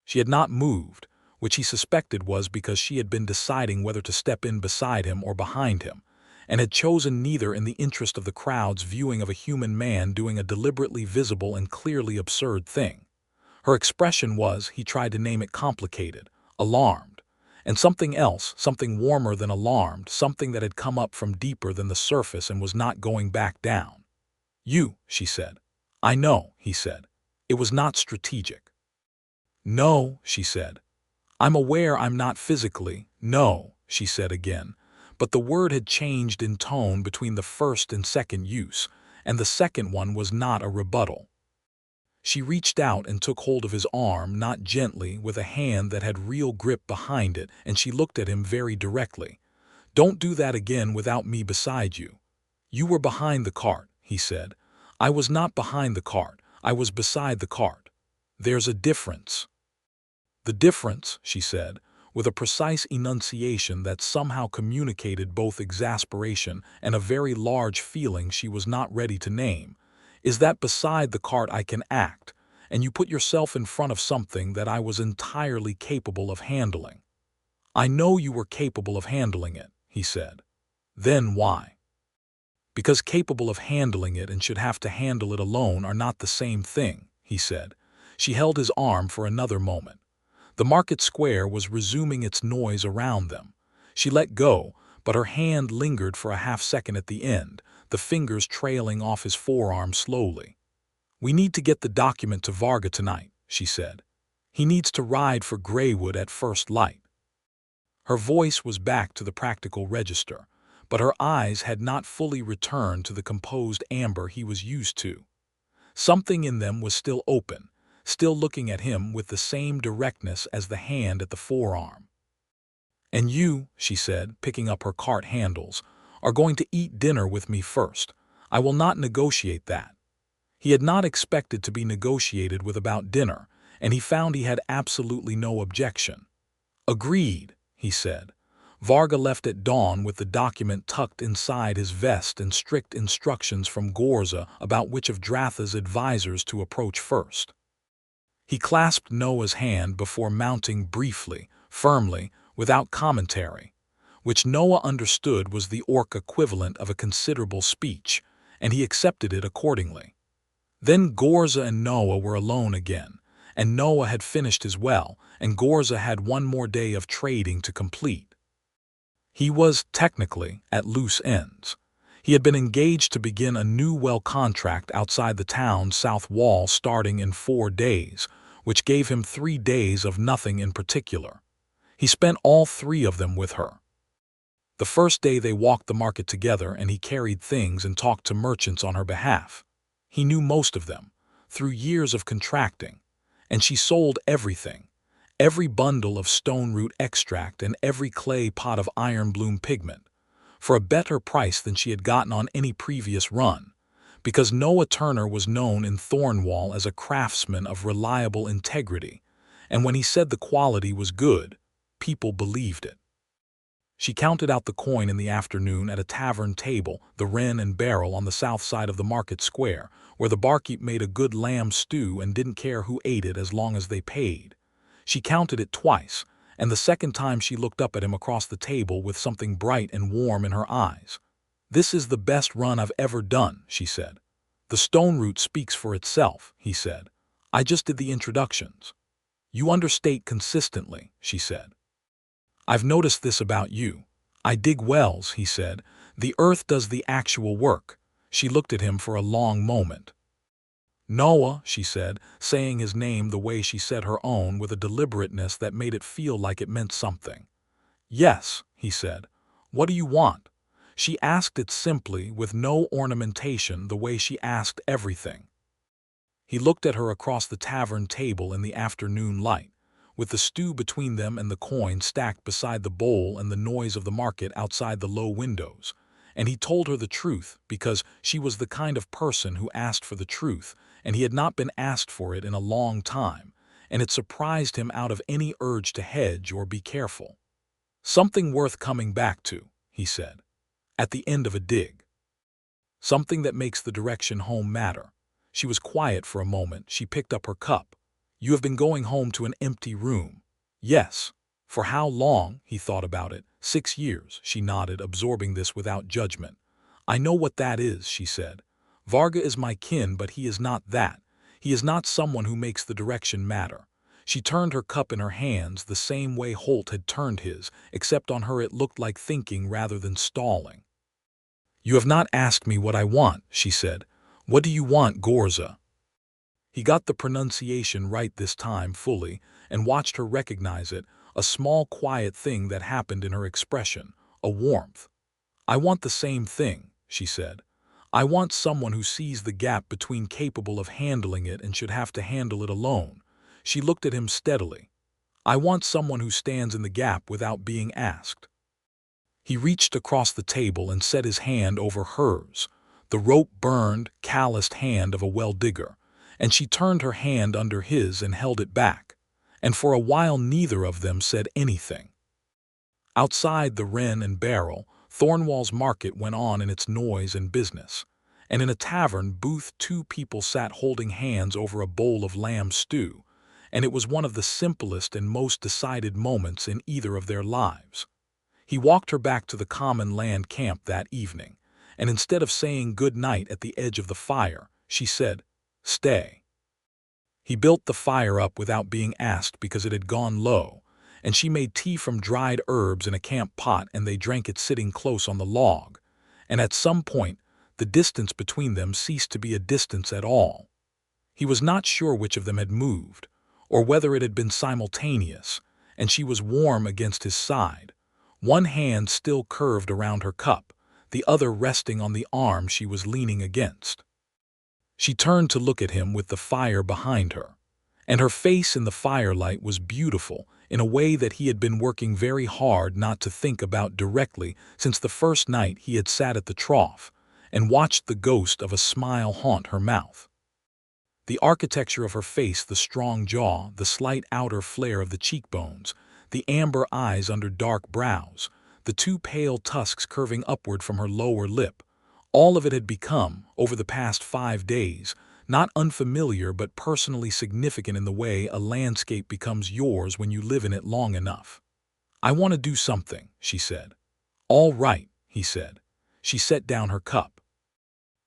She had not moved, which he suspected was because she had been deciding whether to step in beside him or behind him, and had chosen neither in the interest of the crowd's viewing of a human man doing a deliberately visible and clearly absurd thing. Her expression was, he tried to name it, complicated, alarmed, and something else, something warmer than alarmed, something that had come up from deeper than the surface and was not going back down. "You," she said. "I know," he said. "It was not strategic." "No," she said. "I'm aware I'm not physically." "No," she said again, but the word had changed in tone between the first and second use, and the second one was not a rebuttal. She reached out and took hold of his arm, not gently, with a hand that had real grip behind it, and she looked at him very directly. "Don't do that again without me beside you." "You were behind the cart," he said. "I was not behind the cart. I was beside the cart. There's a difference." "The difference," she said, with a precise enunciation that somehow communicated both exasperation and a very large feeling she was not ready to name, "is that beside the cart I can act, and you put yourself in front of something that I was entirely capable of handling." "I know you were capable of handling it," he said. "Then why?" "Because capable of handling it and should have to handle it alone are not the same thing," he said. She held his arm for another moment. The market square was resuming its noise around them. She let go, but her hand lingered for a half-second at the end, the fingers trailing off his forearm slowly. "We need to get the document to Varga tonight," she said. "He needs to ride for Greywood at first light." Her voice was back to the practical register, but her eyes had not fully returned to the composed amber he was used to. Something in them was still open, still looking at him with the same directness as the hand at the forearm. "And you," she said, picking up her cart handles, "are going to eat dinner with me first. I will not negotiate that." He had not expected to be negotiated with about dinner, and he found he had absolutely no objection. "Agreed," he said. Varga left at dawn with the document tucked inside his vest and strict instructions from Ghorza about which of Dratha's advisors to approach first. He clasped Noah's hand before mounting briefly, firmly, without commentary, which Noah understood was the orc equivalent of a considerable speech, and he accepted it accordingly. Then Ghorza and Noah were alone again, and Noah had finished his well, and Ghorza had one more day of trading to complete. He was, technically, at loose ends. He had been engaged to begin a new well contract outside the town's south wall starting in 4 days, which gave him 3 days of nothing in particular. He spent all 3 of them with her. The first day they walked the market together and he carried things and talked to merchants on her behalf. He knew most of them, through years of contracting, and she sold everything. Every bundle of stone root extract and every clay pot of iron bloom pigment, for a better price than she had gotten on any previous run, because Noah Turner was known in Thornwall as a craftsman of reliable integrity, and when he said the quality was good, people believed it. She counted out the coin in the afternoon at a tavern table, the Wren and Barrel on the south side of the market square, where the barkeep made a good lamb stew and didn't care who ate it as long as they paid. She counted it twice, and the second time she looked up at him across the table with something bright and warm in her eyes. "This is the best run I've ever done," she said. "The stone root speaks for itself," he said. "I just did the introductions." "You understate consistently," she said. "I've noticed this about you. I dig wells," he said. "The earth does the actual work." She looked at him for a long moment. "Noah," she said, saying his name the way she said her own with a deliberateness that made it feel like it meant something. "Yes," he said. "What do you want?" She asked it simply, with no ornamentation, the way she asked everything. He looked at her across the tavern table in the afternoon light, with the stew between them and the coin stacked beside the bowl and the noise of the market outside the low windows, and he told her the truth because she was the kind of person who asked for the truth, and he had not been asked for it in a long time, and it surprised him out of any urge to hedge or be careful. "Something worth coming back to," he said, "at the end of a dig. Something that makes the direction home matter." She was quiet for a moment. She picked up her cup. "You have been going home to an empty room." "Yes." "For how long?" He thought about it. 6 years, she nodded, absorbing this without judgment. "I know what that is," she said. "Varga is my kin, but he is not that. He is not someone who makes the direction matter." She turned her cup in her hands the same way Holt had turned his, except on her it looked like thinking rather than stalling. "You have not asked me what I want," she said. "What do you want, Ghorza?" He got the pronunciation right this time fully and watched her recognize it, a small quiet thing that happened in her expression, a warmth. "I want the same thing," she said. "I want someone who sees the gap between capable of handling it and should have to handle it alone." She looked at him steadily. "I want someone who stands in the gap without being asked." He reached across the table and set his hand over hers, the rope-burned, calloused hand of a well-digger, and she turned her hand under his and held it back, and for a while neither of them said anything. Outside the Wren and Barrel, Thornwall's market went on in its noise and business, and in a tavern booth 2 people sat holding hands over a bowl of lamb stew, and it was one of the simplest and most decided moments in either of their lives. He walked her back to the common land camp that evening, and instead of saying good night at the edge of the fire, she said, "Stay." He built the fire up without being asked because it had gone low, and she made tea from dried herbs in a camp pot and they drank it sitting close on the log, and at some point the distance between them ceased to be a distance at all. He was not sure which of them had moved, or whether it had been simultaneous, and she was warm against his side, one hand still curved around her cup, the other resting on the arm she was leaning against. She turned to look at him with the fire behind her, and her face in the firelight was beautiful in a way that he had been working very hard not to think about directly since the first night he had sat at the trough and watched the ghost of a smile haunt her mouth. The architecture of her face, the strong jaw, the slight outer flare of the cheekbones, the amber eyes under dark brows, the two pale tusks curving upward from her lower lip. All of it had become, over the past 5 days, not unfamiliar but personally significant in the way a landscape becomes yours when you live in it long enough. "I want to do something," she said. "All right," he said. She set down her cup.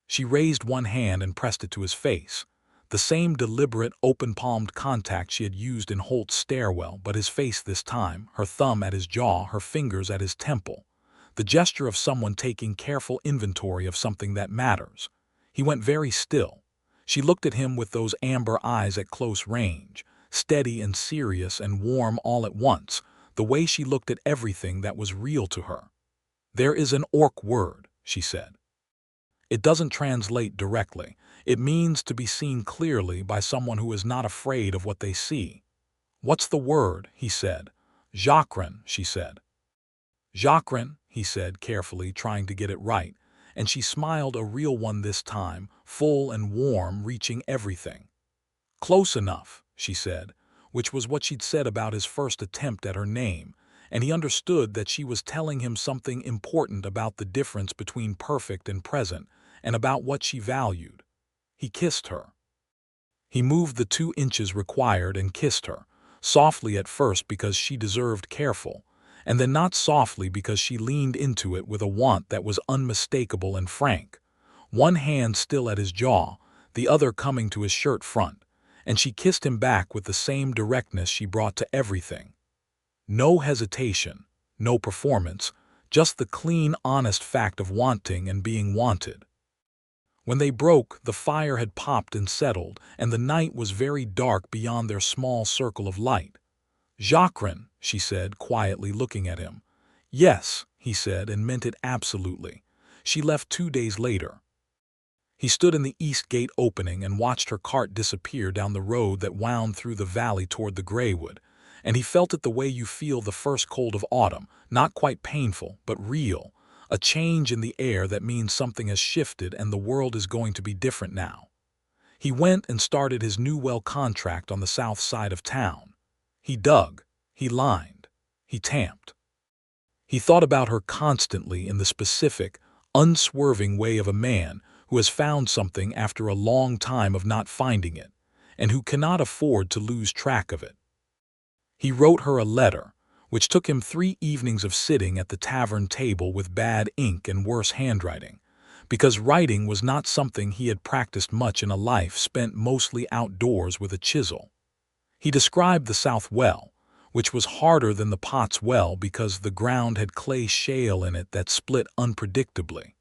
She raised one hand and pressed it to his face. The same deliberate, open-palmed contact she had used in Holt's stairwell, but his face this time, her thumb at his jaw, her fingers at his temple. The gesture of someone taking careful inventory of something that matters. He went very still. She looked at him with those amber eyes at close range, steady and serious and warm all at once, the way she looked at everything that was real to her. "There is an orc word," she said. "It doesn't translate directly. It means to be seen clearly by someone who is not afraid of what they see." "What's the word?" he said. "Jacqueline," she said. "Jacqueline," he said carefully, trying to get it right, and she smiled, a real one this time, full and warm, reaching everything. "Close enough," she said, which was what she'd said about his first attempt at her name, and he understood that she was telling him something important about the difference between perfect and present, and about what she valued. He kissed her. He moved the 2 inches required and kissed her, softly at first because she deserved careful, and then not softly because she leaned into it with a want that was unmistakable and frank. One hand still at his jaw, the other coming to his shirt front, and she kissed him back with the same directness she brought to everything. No hesitation, no performance, just the clean, honest fact of wanting and being wanted. When they broke, the fire had popped and settled, and the night was very dark beyond their small circle of light. "Jacqueline," she said, quietly looking at him. "Yes," he said, and meant it absolutely. She left 2 days later. He stood in the east gate opening and watched her cart disappear down the road that wound through the valley toward the Greywood, and he felt it the way you feel the first cold of autumn, not quite painful, but real, a change in the air that means something has shifted and the world is going to be different now. He went and started his new well contract on the south side of town. He dug, he lined, he tamped. He thought about her constantly in the specific, unswerving way of a man who has found something after a long time of not finding it, and who cannot afford to lose track of it. He wrote her a letter, which took him 3 evenings of sitting at the tavern table with bad ink and worse handwriting, because writing was not something he had practiced much in a life spent mostly outdoors with a chisel. He described the south well, which was harder than the Potts well because the ground had clay shale in it that split unpredictably.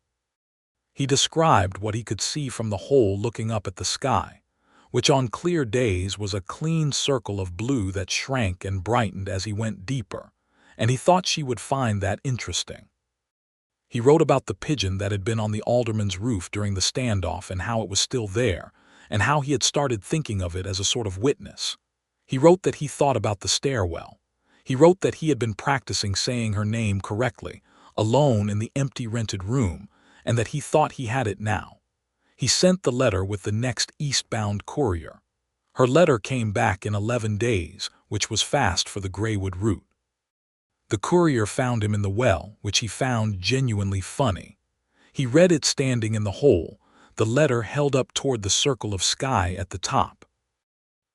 He described what he could see from the hole looking up at the sky, which on clear days was a clean circle of blue that shrank and brightened as he went deeper, and he thought she would find that interesting. He wrote about the pigeon that had been on the alderman's roof during the standoff and how it was still there, and how he had started thinking of it as a sort of witness. He wrote that he thought about the stairwell. He wrote that he had been practicing saying her name correctly, alone in the empty rented room, and that he thought he had it now. He sent the letter with the next eastbound courier. Her letter came back in 11 days, which was fast for the Greywood route. The courier found him in the well, which he found genuinely funny. He read it standing in the hole, the letter held up toward the circle of sky at the top.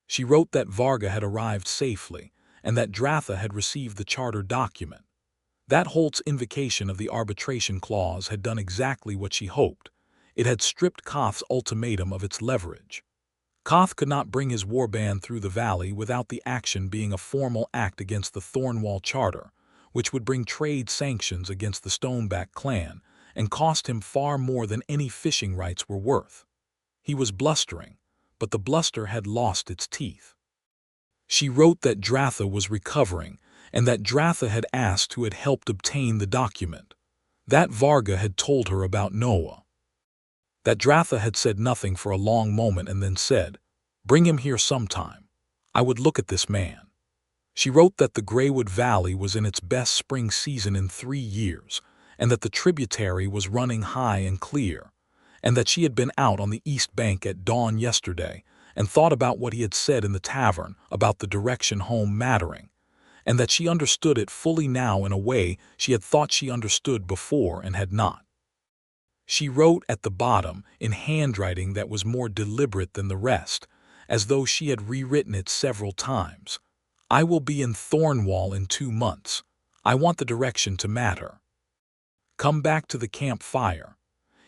She wrote that Varga had arrived safely, and that Dratha had received the charter document. That Holt's invocation of the arbitration clause had done exactly what she hoped. It had stripped Koth's ultimatum of its leverage. Koth could not bring his warband through the valley without the action being a formal act against the Thornwall charter, which would bring trade sanctions against the Stoneback clan and cost him far more than any fishing rights were worth. He was blustering, but the bluster had lost its teeth. She wrote that Dratha was recovering, and that Dratha had asked who had helped obtain the document. That Varga had told her about Noah. That Dratha had said nothing for a long moment and then said, "Bring him here sometime. I would look at this man." She wrote that the Greywood Valley was in its best spring season in 3 years, and that the tributary was running high and clear, and that she had been out on the east bank at dawn yesterday and thought about what he had said in the tavern about the direction home mattering, and that she understood it fully now in a way she had thought she understood before and had not. She wrote at the bottom, in handwriting that was more deliberate than the rest, as though she had rewritten it several times. "I will be in Thornwall in 2 months. I want the direction to matter. Come back to the campfire."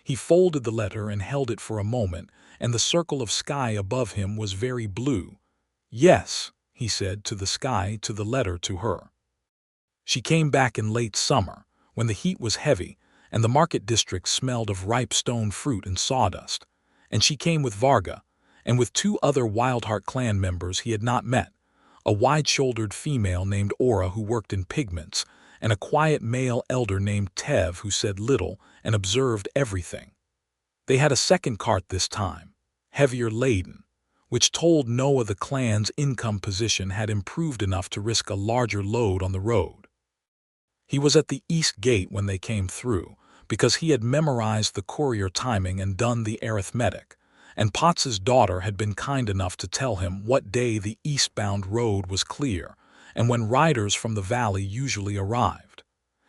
He folded the letter and held it for a moment, and the circle of sky above him was very blue. "Yes," he said, to the sky, to the letter, to her. She came back in late summer, when the heat was heavy, and the market district smelled of ripe stone fruit and sawdust. And she came with Varga, and with 2 other Wildheart clan members he had not met, a wide-shouldered female named Ora who worked in pigments, and a quiet male elder named Tev who said little and observed everything. They had a second cart this time, heavier laden, which told Noah the clan's income position had improved enough to risk a larger load on the road. He was at the east gate when they came through, because he had memorized the courier timing and done the arithmetic, and Potts's daughter had been kind enough to tell him what day the eastbound road was clear, and when riders from the valley usually arrived.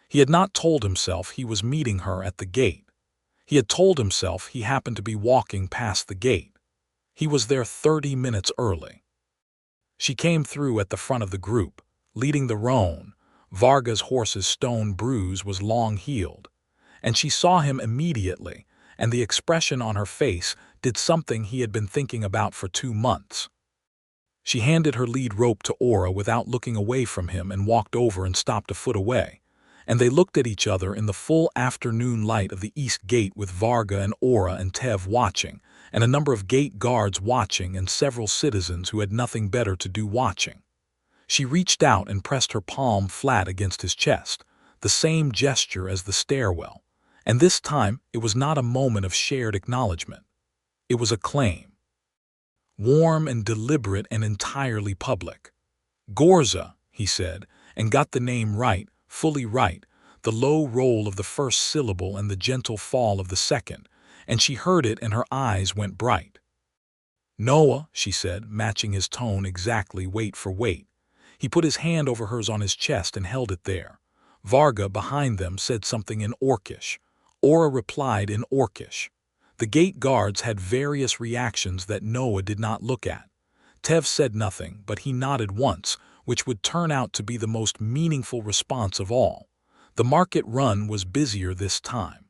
He had not told himself he was meeting her at the gate. He had told himself he happened to be walking past the gate. He was there 30 minutes early. She came through at the front of the group, leading the roan. Varga's horse's stone bruise was long-healed, and she saw him immediately, and the expression on her face did something he had been thinking about for 2 months. She handed her lead rope to Ora without looking away from him and walked over and stopped a foot away, and they looked at each other in the full afternoon light of the east gate with Varga and Ora and Tev watching, and a number of gate guards watching and several citizens who had nothing better to do watching. She reached out and pressed her palm flat against his chest, the same gesture as the stairwell, and this time it was not a moment of shared acknowledgement. It was a claim. Warm and deliberate and entirely public. "Ghorza," he said, and got the name right, fully right, the low roll of the first syllable and the gentle fall of the second, and she heard it and her eyes went bright. "Noah," she said, matching his tone exactly weight for weight. He put his hand over hers on his chest and held it there. Varga, behind them, said something in Orcish. Ora replied in Orcish. The gate guards had various reactions that Noah did not look at. Tev said nothing, but he nodded once, which would turn out to be the most meaningful response of all. The market run was busier this time.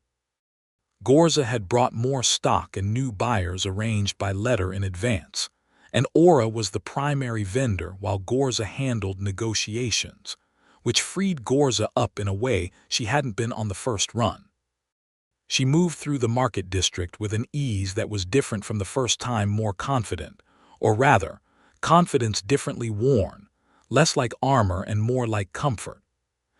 Ghorza had brought more stock and new buyers arranged by letter in advance, and Ora was the primary vendor while Ghorza handled negotiations, which freed Ghorza up in a way she hadn't been on the first run. She moved through the market district with an ease that was different from the first time, more confident, or rather, confidence differently worn, less like armor and more like comfort.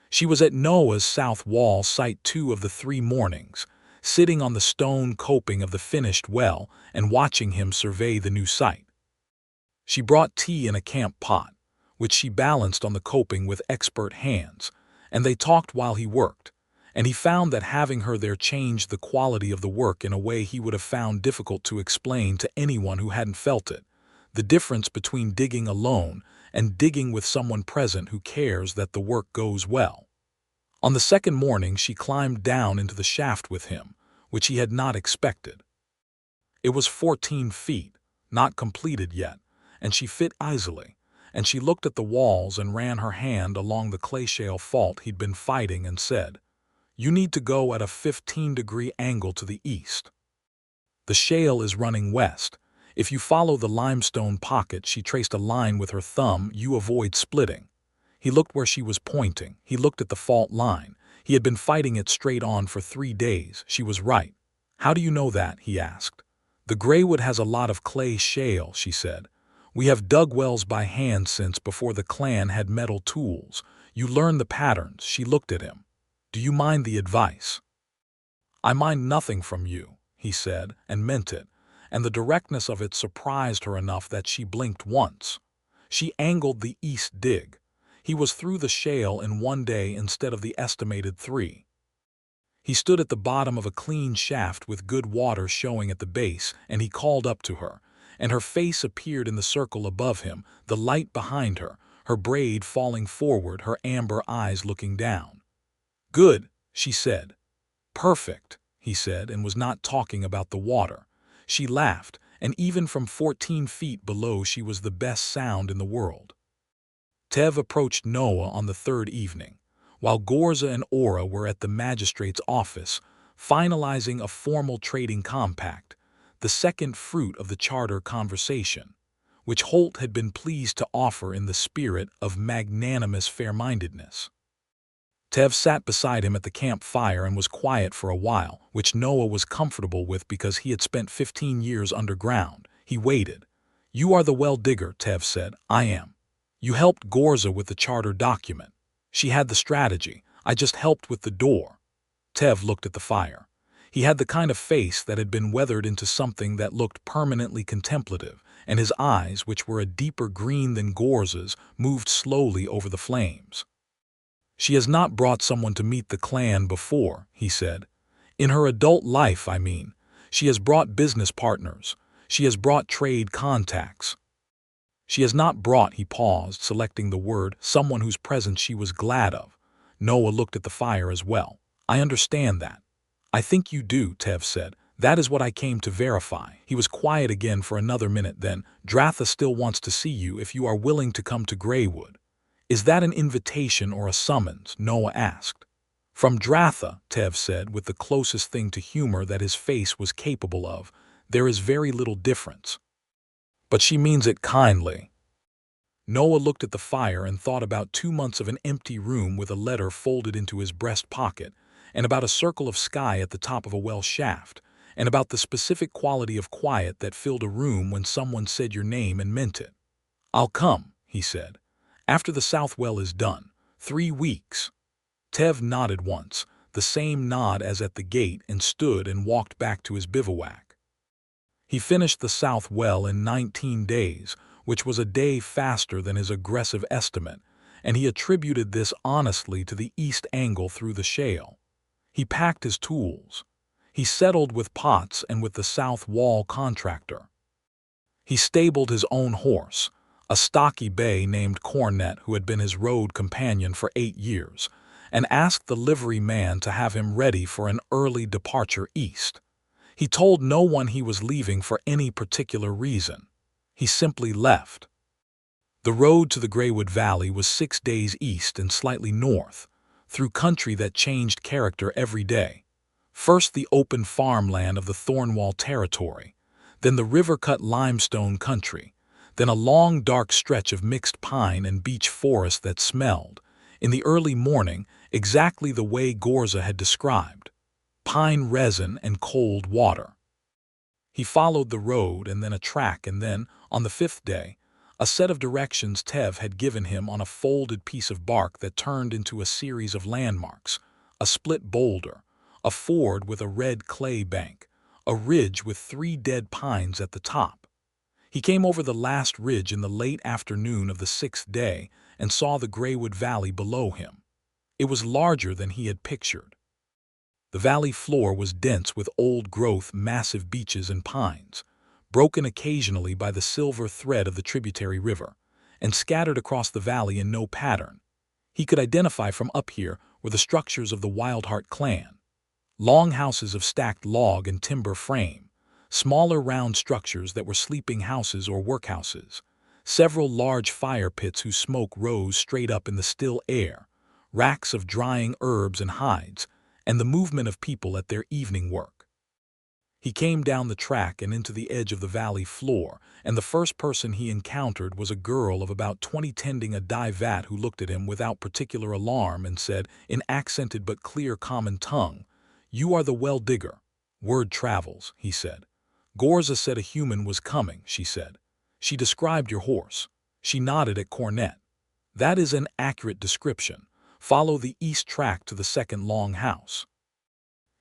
She was at Noah's south wall site 2 of the 3 mornings, sitting on the stone coping of the finished well and watching him survey the new site. She brought tea in a camp pot, which she balanced on the coping with expert hands, and they talked while he worked, and he found that having her there changed the quality of the work in a way he would have found difficult to explain to anyone who hadn't felt it, the difference between digging alone and digging with someone present who cares that the work goes well. On the second morning she climbed down into the shaft with him, which he had not expected. It was 14 feet, not completed yet, and she fit easily, and she looked at the walls and ran her hand along the clay shale fault he'd been fighting and said, "You need to go at a 15-degree angle to the east. The shale is running west. If you follow the limestone pocket," she traced a line with her thumb, "you avoid splitting." He looked where she was pointing. He looked at the fault line. He had been fighting it straight on for 3 days. She was right. "How do you know that?" he asked. "The Greywood has a lot of clay shale," she said. "We have dug wells by hand since before the clan had metal tools. You learn the patterns." She looked at him. "Do you mind the advice?" "I mind nothing from you," he said, and meant it, and the directness of it surprised her enough that she blinked once. She angled the east dig. He was through the shale in 1 day instead of the estimated 3. He stood at the bottom of a clean shaft with good water showing at the base, and he called up to her, and her face appeared in the circle above him, the light behind her, her braid falling forward, her amber eyes looking down. "Good," she said. "Perfect," he said, and was not talking about the water. She laughed, and even from 14 feet below she was the best sound in the world. Tev approached Noah on the third evening, while Ghorza and Ora were at the magistrate's office, finalizing a formal trading compact, the second fruit of the charter conversation, which Holt had been pleased to offer in the spirit of magnanimous fair-mindedness. Tev sat beside him at the campfire and was quiet for a while, which Noah was comfortable with because he had spent 15 years underground. He waited. "You are the well-digger," Tev said. "I am. You helped Ghorza with the charter document. She had the strategy. I just helped with the door." Tev looked at the fire. He had the kind of face that had been weathered into something that looked permanently contemplative, and his eyes, which were a deeper green than Ghorza's, moved slowly over the flames. "She has not brought someone to meet the clan before," he said. "In her adult life, I mean. She has brought business partners. She has brought trade contacts. She has not brought," he paused, selecting the word, "someone whose presence she was glad of." Noah looked at the fire as well. "I understand that." "I think you do," Tev said. "That is what I came to verify." He was quiet again for another minute, then, "Dratha still wants to see you if you are willing to come to Greywood." "Is that an invitation or a summons?" Noah asked. "From Dratha," Tev said, with the closest thing to humor that his face was capable of. "There is very little difference. But she means it kindly." Noah looked at the fire and thought about 2 months of an empty room with a letter folded into his breast pocket, and about a circle of sky at the top of a well shaft, and about the specific quality of quiet that filled a room when someone said your name and meant it. "I'll come," he said. "After the south well is done. 3 weeks. Tev nodded once, the same nod as at the gate, and stood and walked back to his bivouac. He finished the south well in 19 days, which was a day faster than his aggressive estimate, and he attributed this honestly to the east angle through the shale. He packed his tools. He settled with Potts and with the south wall contractor. He stabled his own horse, a stocky bay named Cornet who had been his road companion for 8 years, and asked the livery man to have him ready for an early departure east. He told no one he was leaving for any particular reason. He simply left. The road to the Greywood Valley was 6 days east and slightly north, through country that changed character every day. First the open farmland of the Thornwall territory, then the river-cut limestone country, then a long dark stretch of mixed pine and beech forest that smelled, in the early morning, exactly the way Ghorza had described: pine resin and cold water. He followed the road and then a track, and then, on the 5th day, a set of directions Tev had given him on a folded piece of bark that turned into a series of landmarks: a split boulder, a ford with a red clay bank, a ridge with 3 dead pines at the top. He came over the last ridge in the late afternoon of the 6th day and saw the Greywood Valley below him. It was larger than he had pictured. The valley floor was dense with old-growth, massive beeches and pines, broken occasionally by the silver thread of the tributary river, and scattered across the valley in no pattern. He could identify from up here were the structures of the Wildheart clan: long houses of stacked log and timber frame, smaller round structures that were sleeping houses or workhouses, several large fire pits whose smoke rose straight up in the still air, racks of drying herbs and hides, and the movement of people at their evening work. He came down the track and into the edge of the valley floor, and the first person he encountered was a girl of about 20 tending a dye vat who looked at him without particular alarm and said, in accented but clear common tongue, "You are the well-digger." "Word travels," he said. "Ghorza said a human was coming," she said. "She described your horse." She nodded at Cornet. "That is an accurate description. Follow the east track to the second long house."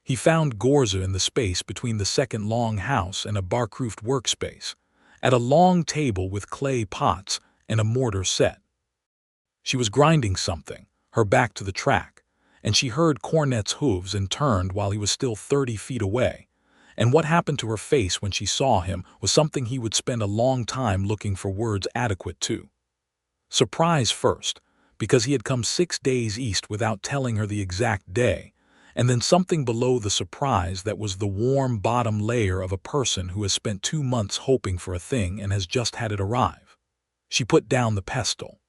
He found Ghorza in the space between the second long house and a bark-roofed workspace, at a long table with clay pots and a mortar set. She was grinding something, her back to the track, and she heard Cornet's hooves and turned while he was still 30 feet away, and what happened to her face when she saw him was something he would spend a long time looking for words adequate to. Surprise first, because he had come 6 days east without telling her the exact day, and then something below the surprise that was the warm bottom layer of a person who has spent 2 months hoping for a thing and has just had it arrive. She put down the pestle.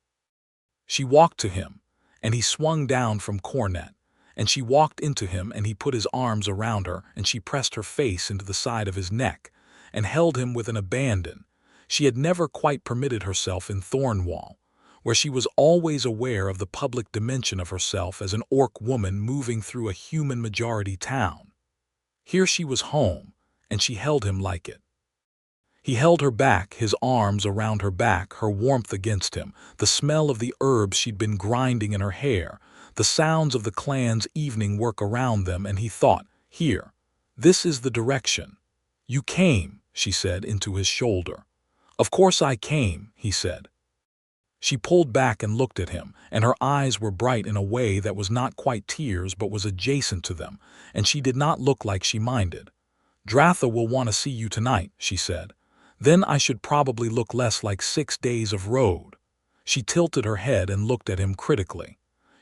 She walked to him, and he swung down from cornet, and she walked into him and he put his arms around her and she pressed her face into the side of his neck and held him with an abandon she had never quite permitted herself in Thornwall, where she was always aware of the public dimension of herself as an orc woman moving through a human-majority town. Here she was home, and she held him like it. He held her back, his arms around her back, her warmth against him, the smell of the herbs she'd been grinding in her hair, the sounds of the clan's evening work around them, and he thought, here, this is the direction. You came, she said, into his shoulder. Of course I came, he said. She pulled back and looked at him, and her eyes were bright in a way that was not quite tears but was adjacent to them, and she did not look like she minded. Dratha will want to see you tonight, she said. Then I should probably look less like 6 days of road. She tilted her head and looked at him critically.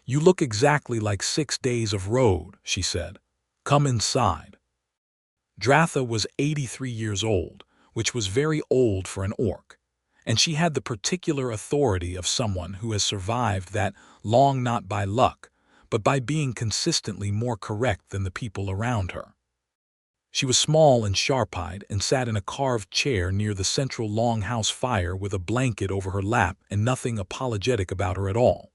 You look exactly like 6 days of road, she said. Come inside. Dratha was 83 years old, which was very old for an orc, and she had the particular authority of someone who has survived that long not by luck, but by being consistently more correct than the people around her. She was small and sharp-eyed and sat in a carved chair near the central longhouse fire with a blanket over her lap and nothing apologetic about her at all.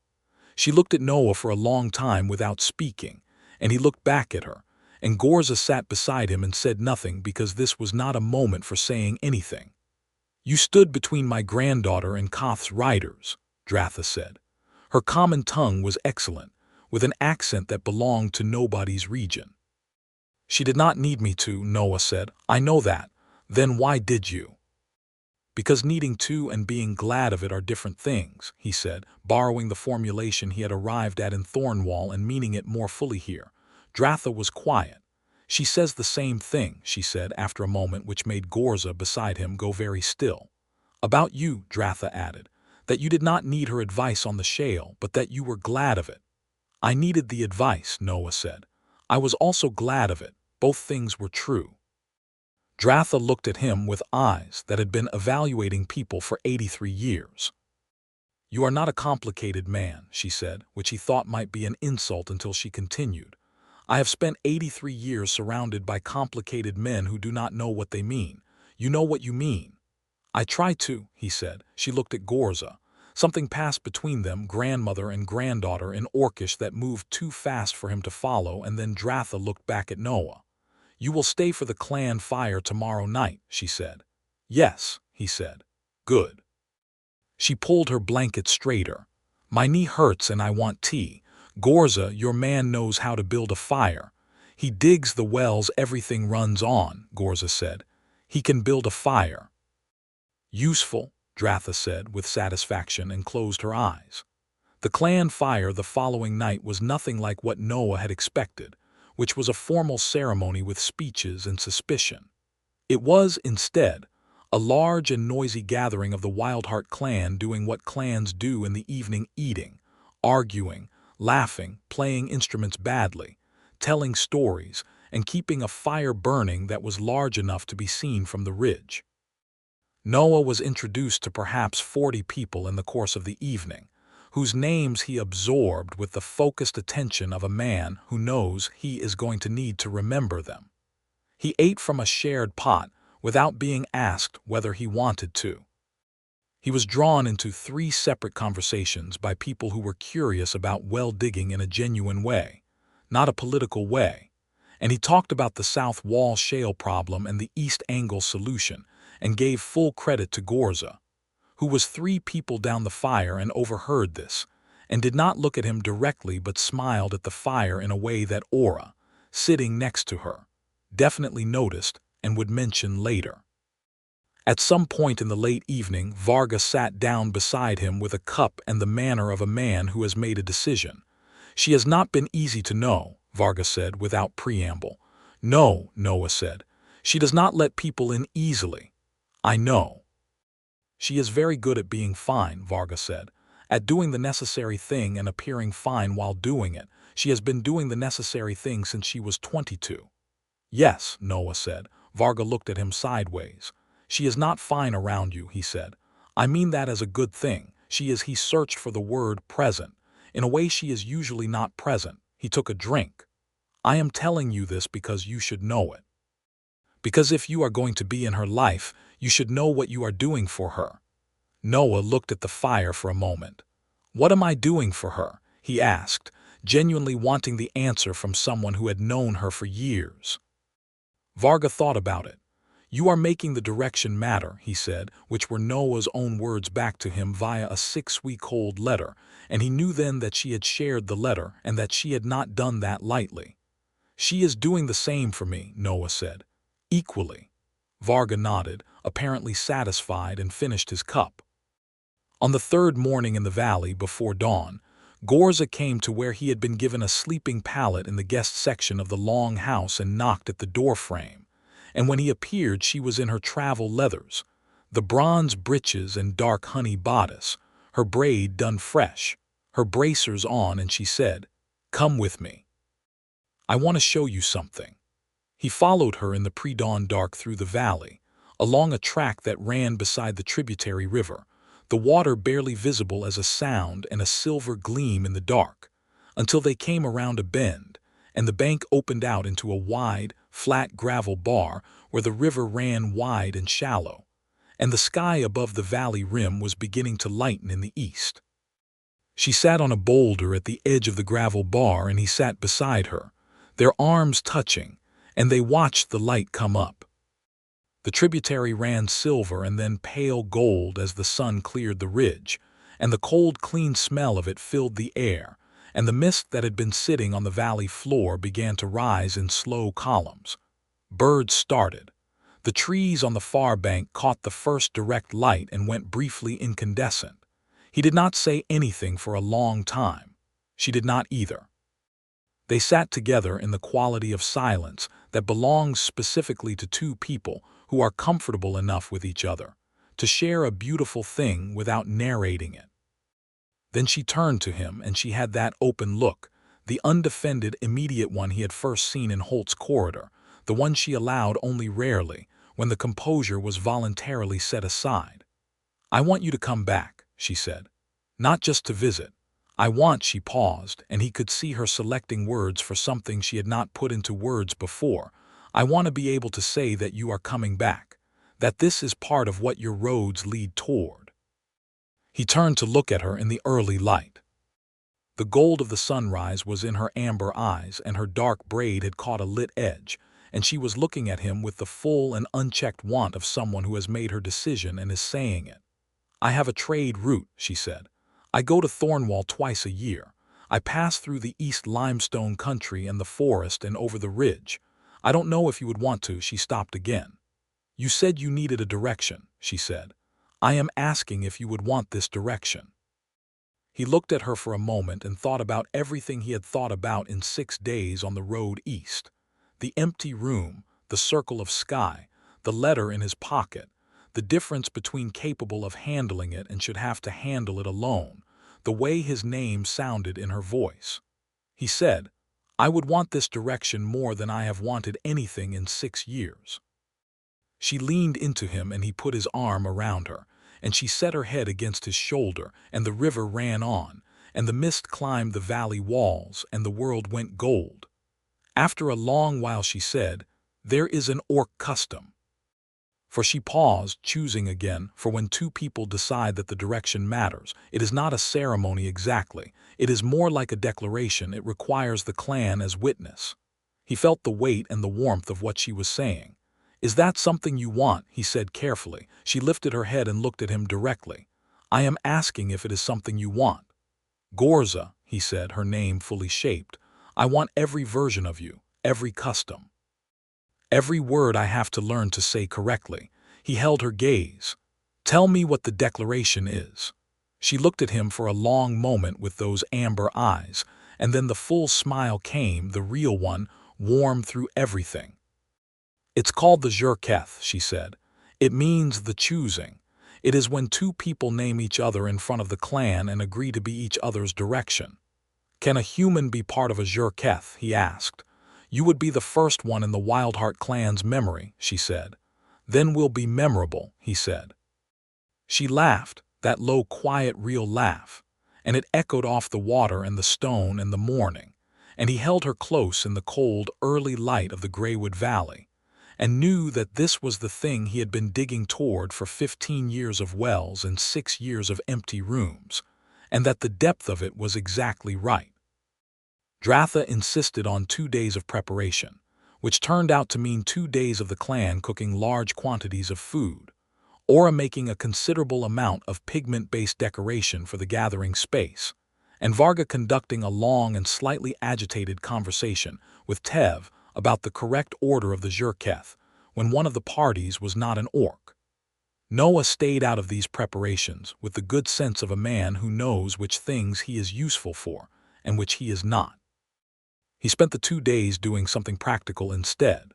She looked at Noah for a long time without speaking, and he looked back at her, and Ghorza sat beside him and said nothing because this was not a moment for saying anything. You stood between my granddaughter and Koth's riders, Dratha said. Her common tongue was excellent, with an accent that belonged to nobody's region. She did not need me to, Noah said. I know that. Then why did you? Because needing to and being glad of it are different things, he said, borrowing the formulation he had arrived at in Thornwall and meaning it more fully here. Dratha was quiet. She says the same thing, she said after a moment, which made Ghorza beside him go very still. About you, Dratha added, that you did not need her advice on the shale, but that you were glad of it. I needed the advice, Noah said. I was also glad of it. Both things were true. Dratha looked at him with eyes that had been evaluating people for 83 years. You are not a complicated man, she said, which he thought might be an insult until she continued. I have spent 83 years surrounded by complicated men who do not know what they mean. You know what you mean. I try to, he said. She looked at Ghorza. Something passed between them, grandmother and granddaughter, in Orcish that moved too fast for him to follow, and then Dratha looked back at Noah. You will stay for the clan fire tomorrow night, she said. Yes, he said. Good. She pulled her blanket straighter. My knee hurts and I want tea. Ghorza, your man knows how to build a fire. He digs the wells everything runs on, Ghorza said. He can build a fire. Useful, Dratha said with satisfaction and closed her eyes. The clan fire the following night was nothing like what Noah had expected, which was a formal ceremony with speeches and suspicion. It was, instead, a large and noisy gathering of the Wildheart clan doing what clans do in the evening, eating, arguing, laughing, playing instruments badly, telling stories, and keeping a fire burning that was large enough to be seen from the ridge. Noah was introduced to perhaps 40 people in the course of the evening, whose names he absorbed with the focused attention of a man who knows he is going to need to remember them. He ate from a shared pot without being asked whether he wanted to. He was drawn into 3 separate conversations by people who were curious about well digging in a genuine way, not a political way, and he talked about the South Wall shale problem and the East Angle solution and gave full credit to Ghorza, who was 3 people down the fire and overheard this, and did not look at him directly but smiled at the fire in a way that Aura, sitting next to her, definitely noticed and would mention later. At some point in the late evening, Varga sat down beside him with a cup and the manner of a man who has made a decision. She has not been easy to know, Varga said without preamble. No, Noah said. She does not let people in easily. I know. She is very good at being fine, Varga said. at doing the necessary thing and appearing fine while doing it. She has been doing the necessary thing since she was 22. Yes, Noah said. Varga looked at him sideways. She is not fine around you, he said. I mean that as a good thing. He searched for the word present. In a way she is usually not present. He took a drink. I am telling you this because you should know it. Because if you are going to be in her life, you should know what you are doing for her. Noah looked at the fire for a moment. What am I doing for her? He asked, genuinely wanting the answer from someone who had known her for years. Varga thought about it. You are making the direction matter, he said, which were Noah's own words back to him via a 6-week-old letter, and he knew then that she had shared the letter and that she had not done that lightly. She is doing the same for me, Noah said. Equally. Varga nodded, apparently satisfied, and finished his cup. On the third morning in the valley before dawn, Ghorza came to where he had been given a sleeping pallet in the guest section of the long house and knocked at the door frame. And when he appeared, she was in her travel leathers, the bronze breeches and dark honey bodice, her braid done fresh, her bracers on, and she said, "Come with me. I want to show you something." He followed her in the pre-dawn dark through the valley, along a track that ran beside the tributary river, the water barely visible as a sound and a silver gleam in the dark, until they came around a bend, and the bank opened out into a wide, flat gravel bar where the river ran wide and shallow, and the sky above the valley rim was beginning to lighten in the east. She sat on a boulder at the edge of the gravel bar, and he sat beside her, their arms touching, and they watched the light come up. The tributary ran silver and then pale gold as the sun cleared the ridge, and the cold, clean smell of it filled the air, and the mist that had been sitting on the valley floor began to rise in slow columns. Birds started. The trees on the far bank caught the first direct light and went briefly incandescent. He did not say anything for a long time. She did not either. They sat together in the quality of silence that belongs specifically to two people who are comfortable enough with each other to share a beautiful thing without narrating it. Then she turned to him, and she had that open look, the undefended, immediate one he had first seen in Holt's corridor, the one she allowed only rarely, when the composure was voluntarily set aside. "I want you to come back," she said. "Not just to visit. I want," she paused, and he could see her selecting words for something she had not put into words before. "I want to be able to say that you are coming back, that this is part of what your roads lead toward." He turned to look at her in the early light. The gold of the sunrise was in her amber eyes, and her dark braid had caught a lit edge, and she was looking at him with the full and unchecked want of someone who has made her decision and is saying it. "I have a trade route," she said. "I go to Thornwall twice a year. I pass through the East Limestone country and the forest and over the ridge. I don't know if you would want to." She stopped again. "You said you needed a direction," she said. "I am asking if you would want this direction." He looked at her for a moment and thought about everything he had thought about in 6 days on the road east. The empty room, the circle of sky, the letter in his pocket, the difference between capable of handling it and should have to handle it alone, the way his name sounded in her voice. He said, "I would want this direction more than I have wanted anything in 6 years." She leaned into him, and he put his arm around her, and she set her head against his shoulder, and the river ran on, and the mist climbed the valley walls, and the world went gold. After a long while she said, "There is an orc custom." For she paused, choosing again, for when two people decide that the direction matters, it is not a ceremony exactly. It is more like a declaration. It requires the clan as witness. He felt the weight and the warmth of what she was saying. "Is that something you want?" he said carefully. She lifted her head and looked at him directly. "I am asking if it is something you want." "Ghorza," he said, her name fully shaped. "I want every version of you, every custom. Every word I have to learn to say correctly." He held her gaze. "Tell me what the declaration is." She looked at him for a long moment with those amber eyes, and then the full smile came, the real one, warm through everything. "It's called the Zhurketh," she said. "It means the choosing. It is when two people name each other in front of the clan and agree to be each other's direction. Can a human be part of a Ghorza? He asked. You would be the first one in the Wildheart clan's memory, she said. Then we'll be memorable, he said. She laughed, that low, quiet, real laugh, and it echoed off the water and the stone and the morning, and he held her close in the cold, early light of the Greywood Valley, and knew that this was the thing he had been digging toward for 15 years of wells and 6 years of empty rooms, and that the depth of it was exactly right. Dratha insisted on 2 days of preparation, which turned out to mean 2 days of the clan cooking large quantities of food, Ora making a considerable amount of pigment-based decoration for the gathering space, and Varga conducting a long and slightly agitated conversation with Tev about the correct order of the Ghorza when one of the parties was not an orc. Noah stayed out of these preparations with the good sense of a man who knows which things he is useful for and which he is not. He spent the 2 days doing something practical instead.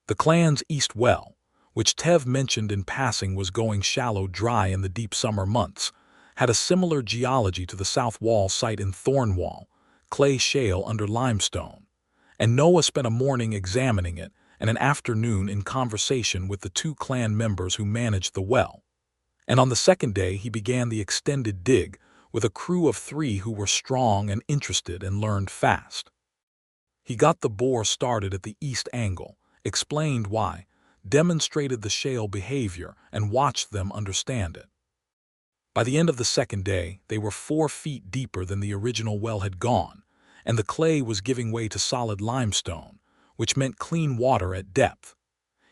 The clan's east well, which Tev mentioned in passing was going shallow dry in the deep summer months, had a similar geology to the south wall site in Thornwall, clay shale under limestone, and Noah spent a morning examining it and an afternoon in conversation with the 2 clan members who managed the well. And on the second day he began the extended dig with a crew of 3 who were strong and interested and learned fast. He got the bore started at the east angle, explained why, demonstrated the shale behavior, and watched them understand it. By the end of the second day, they were 4 feet deeper than the original well had gone, and the clay was giving way to solid limestone, which meant clean water at depth.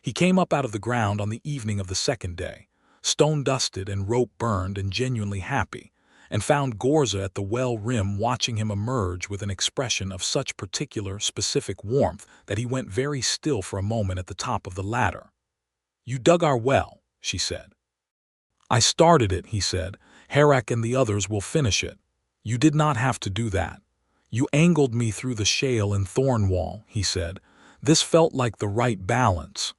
He came up out of the ground on the evening of the second day, stone-dusted and rope-burned and genuinely happy, and found Ghorza at the well rim watching him emerge with an expression of such particular, specific warmth that he went very still for a moment at the top of the ladder. "You dug our well," she said. "I started it," he said. "Harak and the others will finish it. You did not have to do that. You angled me through the shale in Thornwall," he said. "This felt like the right balance."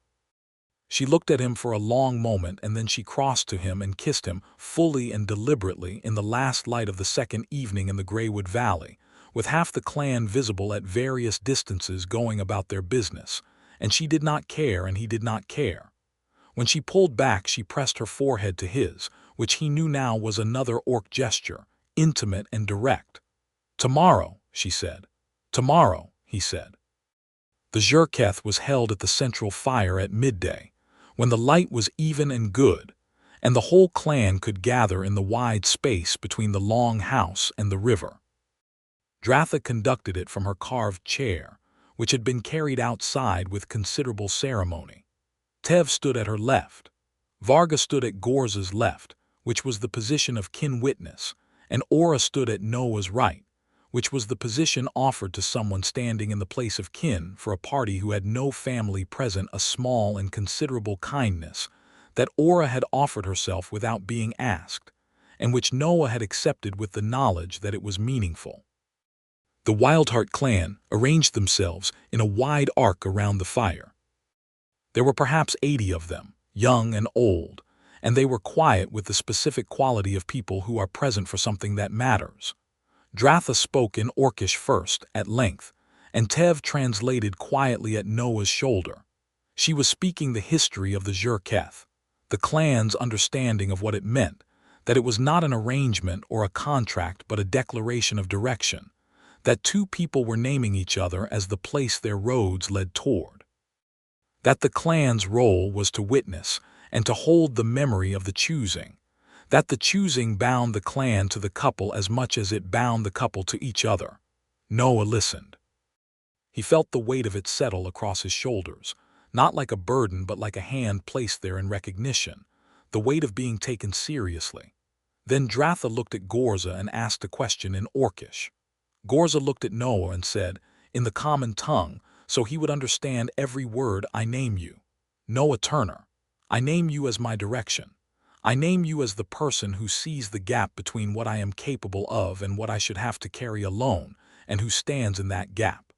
She looked at him for a long moment, and then she crossed to him and kissed him fully and deliberately in the last light of the second evening in the Greywood Valley, with half the clan visible at various distances going about their business, and she did not care and he did not care. When she pulled back, she pressed her forehead to his, which he knew now was another orc gesture, intimate and direct. "Tomorrow," she said. "Tomorrow," he said. The Ghorza was held at the central fire at midday, when the light was even and good, and the whole clan could gather in the wide space between the long house and the river. Dratha conducted it from her carved chair, which had been carried outside with considerable ceremony. Tev stood at her left. Varga stood at Ghorza's left, which was the position of kin witness, and Ora stood at Noah's right, which was the position offered to someone standing in the place of kin for a party who had no family present, a small and considerable kindness that Ora had offered herself without being asked, and which Noah had accepted with the knowledge that it was meaningful. The Wildheart clan arranged themselves in a wide arc around the fire. There were perhaps 80 of them, young and old, and they were quiet with the specific quality of people who are present for something that matters. Dratha spoke in Orcish first, at length, and Tev translated quietly at Noah's shoulder. She was speaking the history of the Ghorza, the clan's understanding of what it meant, that it was not an arrangement or a contract but a declaration of direction, that 2 people were naming each other as the place their roads led toward. That the clan's role was to witness and to hold the memory of the choosing, that the choosing bound the clan to the couple as much as it bound the couple to each other. Noah listened. He felt the weight of it settle across his shoulders, not like a burden but like a hand placed there in recognition, the weight of being taken seriously. Then Dratha looked at Ghorza and asked a question in Orcish. Ghorza looked at Noah and said, in the common tongue, so he would understand every word, "I name you. Noah Turner. I name you as my direction. I name you as the person who sees the gap between what I am capable of and what I should have to carry alone, and who stands in that gap.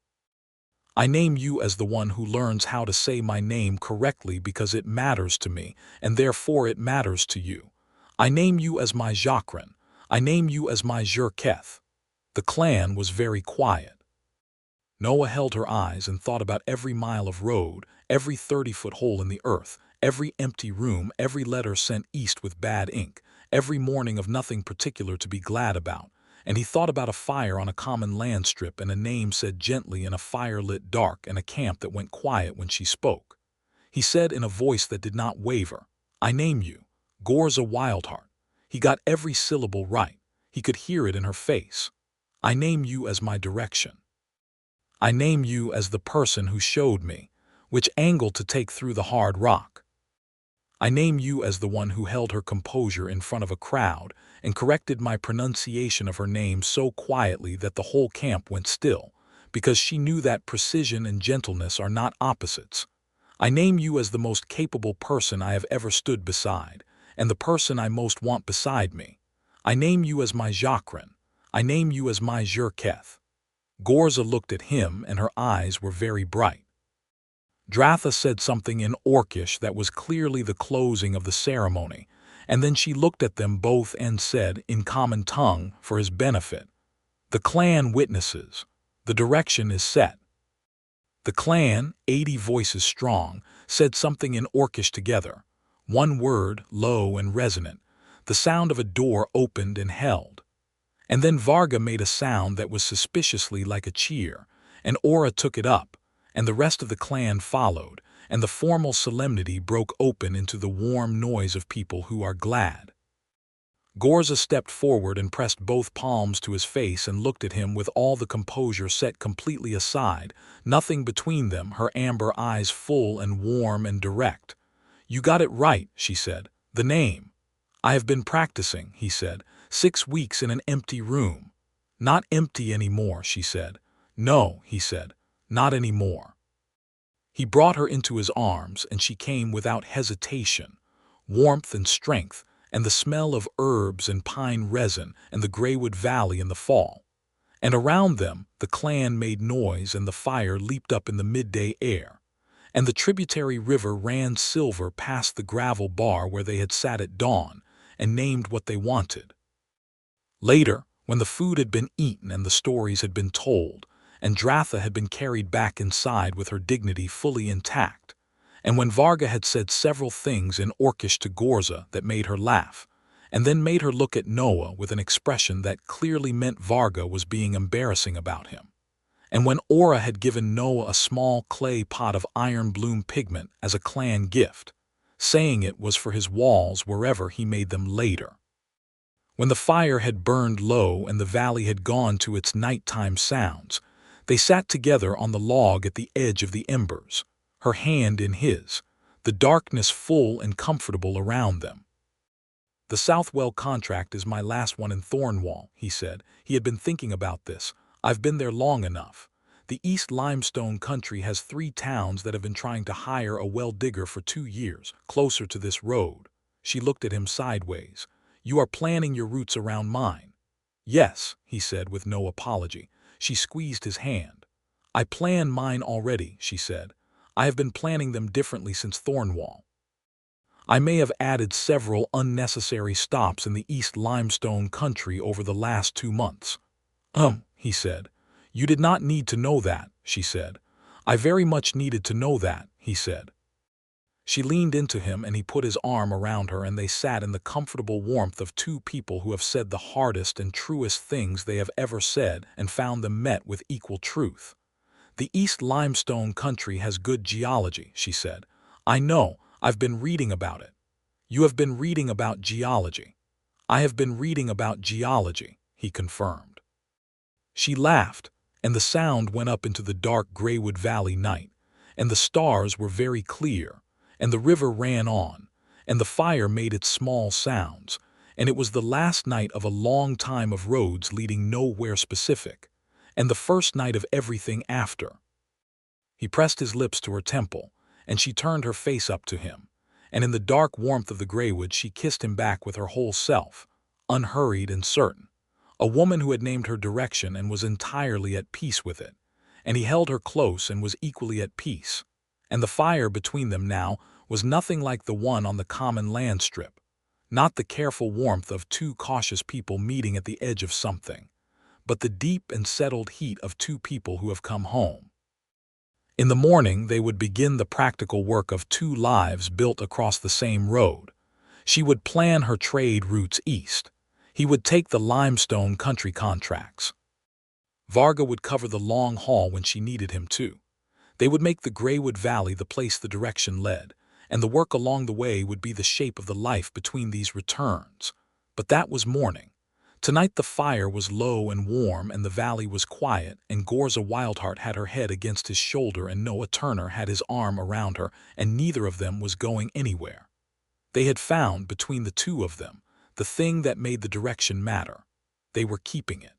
I name you as the one who learns how to say my name correctly because it matters to me, and therefore it matters to you. I name you as my Jacqueline. I name you as my Jerketh." The clan was very quiet. Noah held her eyes and thought about every mile of road, every 30-foot hole in the earth, every empty room, every letter sent east with bad ink, every morning of nothing particular to be glad about, and he thought about a fire on a common land strip and a name said gently in a firelit dark and a camp that went quiet when she spoke. He said in a voice that did not waver, "I name you, Ghorza Wildheart." He got every syllable right. He could hear it in her face. "I name you as my direction. I name you as the person who showed me which angle to take through the hard rock. I name you as the one who held her composure in front of a crowd and corrected my pronunciation of her name so quietly that the whole camp went still, because she knew that precision and gentleness are not opposites. I name you as the most capable person I have ever stood beside, and the person I most want beside me. I name you as my Jacqueline. I name you as my Jerketh." Ghorza looked at him, and her eyes were very bright. Dratha said something in Orcish that was clearly the closing of the ceremony, and then she looked at them both and said, in common tongue, for his benefit, "The clan witnesses. The direction is set." The clan, 80 voices strong, said something in Orcish together. One word, low and resonant. The sound of a door opened and held. And then Varga made a sound that was suspiciously like a cheer, and Ora took it up, and the rest of the clan followed, and the formal solemnity broke open into the warm noise of people who are glad. Ghorza stepped forward and pressed both palms to his face and looked at him with all the composure set completely aside, nothing between them, her amber eyes full and warm and direct. "You got it right," she said. "The name." "I have been practicing," he said, 6 weeks in an empty room." "Not empty anymore," she said. "No," he said, "not anymore." He brought her into his arms, and she came without hesitation. Warmth and strength, and the smell of herbs and pine resin and the Greywood Valley in the fall. And around them the clan made noise, and the fire leaped up in the midday air. And the tributary river ran silver past the gravel bar where they had sat at dawn, and named what they wanted. Later, when the food had been eaten and the stories had been told, and Dratha had been carried back inside with her dignity fully intact, and when Varga had said several things in Orcish to Ghorza that made her laugh, and then made her look at Noah with an expression that clearly meant Varga was being embarrassing about him, and when Ora had given Noah a small clay pot of iron bloom pigment as a clan gift, saying it was for his walls wherever he made them later. When the fire had burned low and the valley had gone to its nighttime sounds, they sat together on the log at the edge of the embers, her hand in his, the darkness full and comfortable around them. "The Southwell contract is my last one in Thornwall," he said. He had been thinking about this. "I've been there long enough. The East Limestone country has 3 towns that have been trying to hire a well digger for 2 years, closer to this road." She looked at him sideways. "You are planning your routes around mine." "Yes," he said with no apology. She squeezed his hand. "I plan mine already," she said. "I have been planning them differently since Thornwall. I may have added several unnecessary stops in the East Limestone country over the last 2 months." He said. "You did not need to know that," she said. "I very much needed to know that," he said. She leaned into him and he put his arm around her, and they sat in the comfortable warmth of 2 people who have said the hardest and truest things they have ever said and found them met with equal truth. "The East Limestone country has good geology," she said. "I know, I've been reading about it." "You have been reading about geology." "I have been reading about geology," he confirmed. She laughed, and the sound went up into the dark Greywood Valley night, and the stars were very clear, and the river ran on, and the fire made its small sounds, and it was the last night of a long time of roads leading nowhere specific, and the first night of everything after. He pressed his lips to her temple, and she turned her face up to him, and in the dark warmth of the Greywood she kissed him back with her whole self, unhurried and certain, a woman who had named her direction and was entirely at peace with it, and he held her close and was equally at peace, and the fire between them now was nothing like the one on the common land strip, Not the careful warmth of two cautious people meeting at the edge of something, but the deep and settled heat of two people who have come home. In the morning, they would begin the practical work of two lives built across the same road. She would plan her trade routes east. He would take the limestone country contracts. Varga would cover the long haul when she needed him to. They would make the Greywood Valley the place the direction led, and the work along the way would be the shape of the life between these returns. But that was morning. Tonight the fire was low and warm, and the valley was quiet, and Ghorza Wildheart had her head against his shoulder, and Noah Turner had his arm around her, and neither of them was going anywhere. They had found, between the two of them, the thing that made the direction matter. They were keeping it.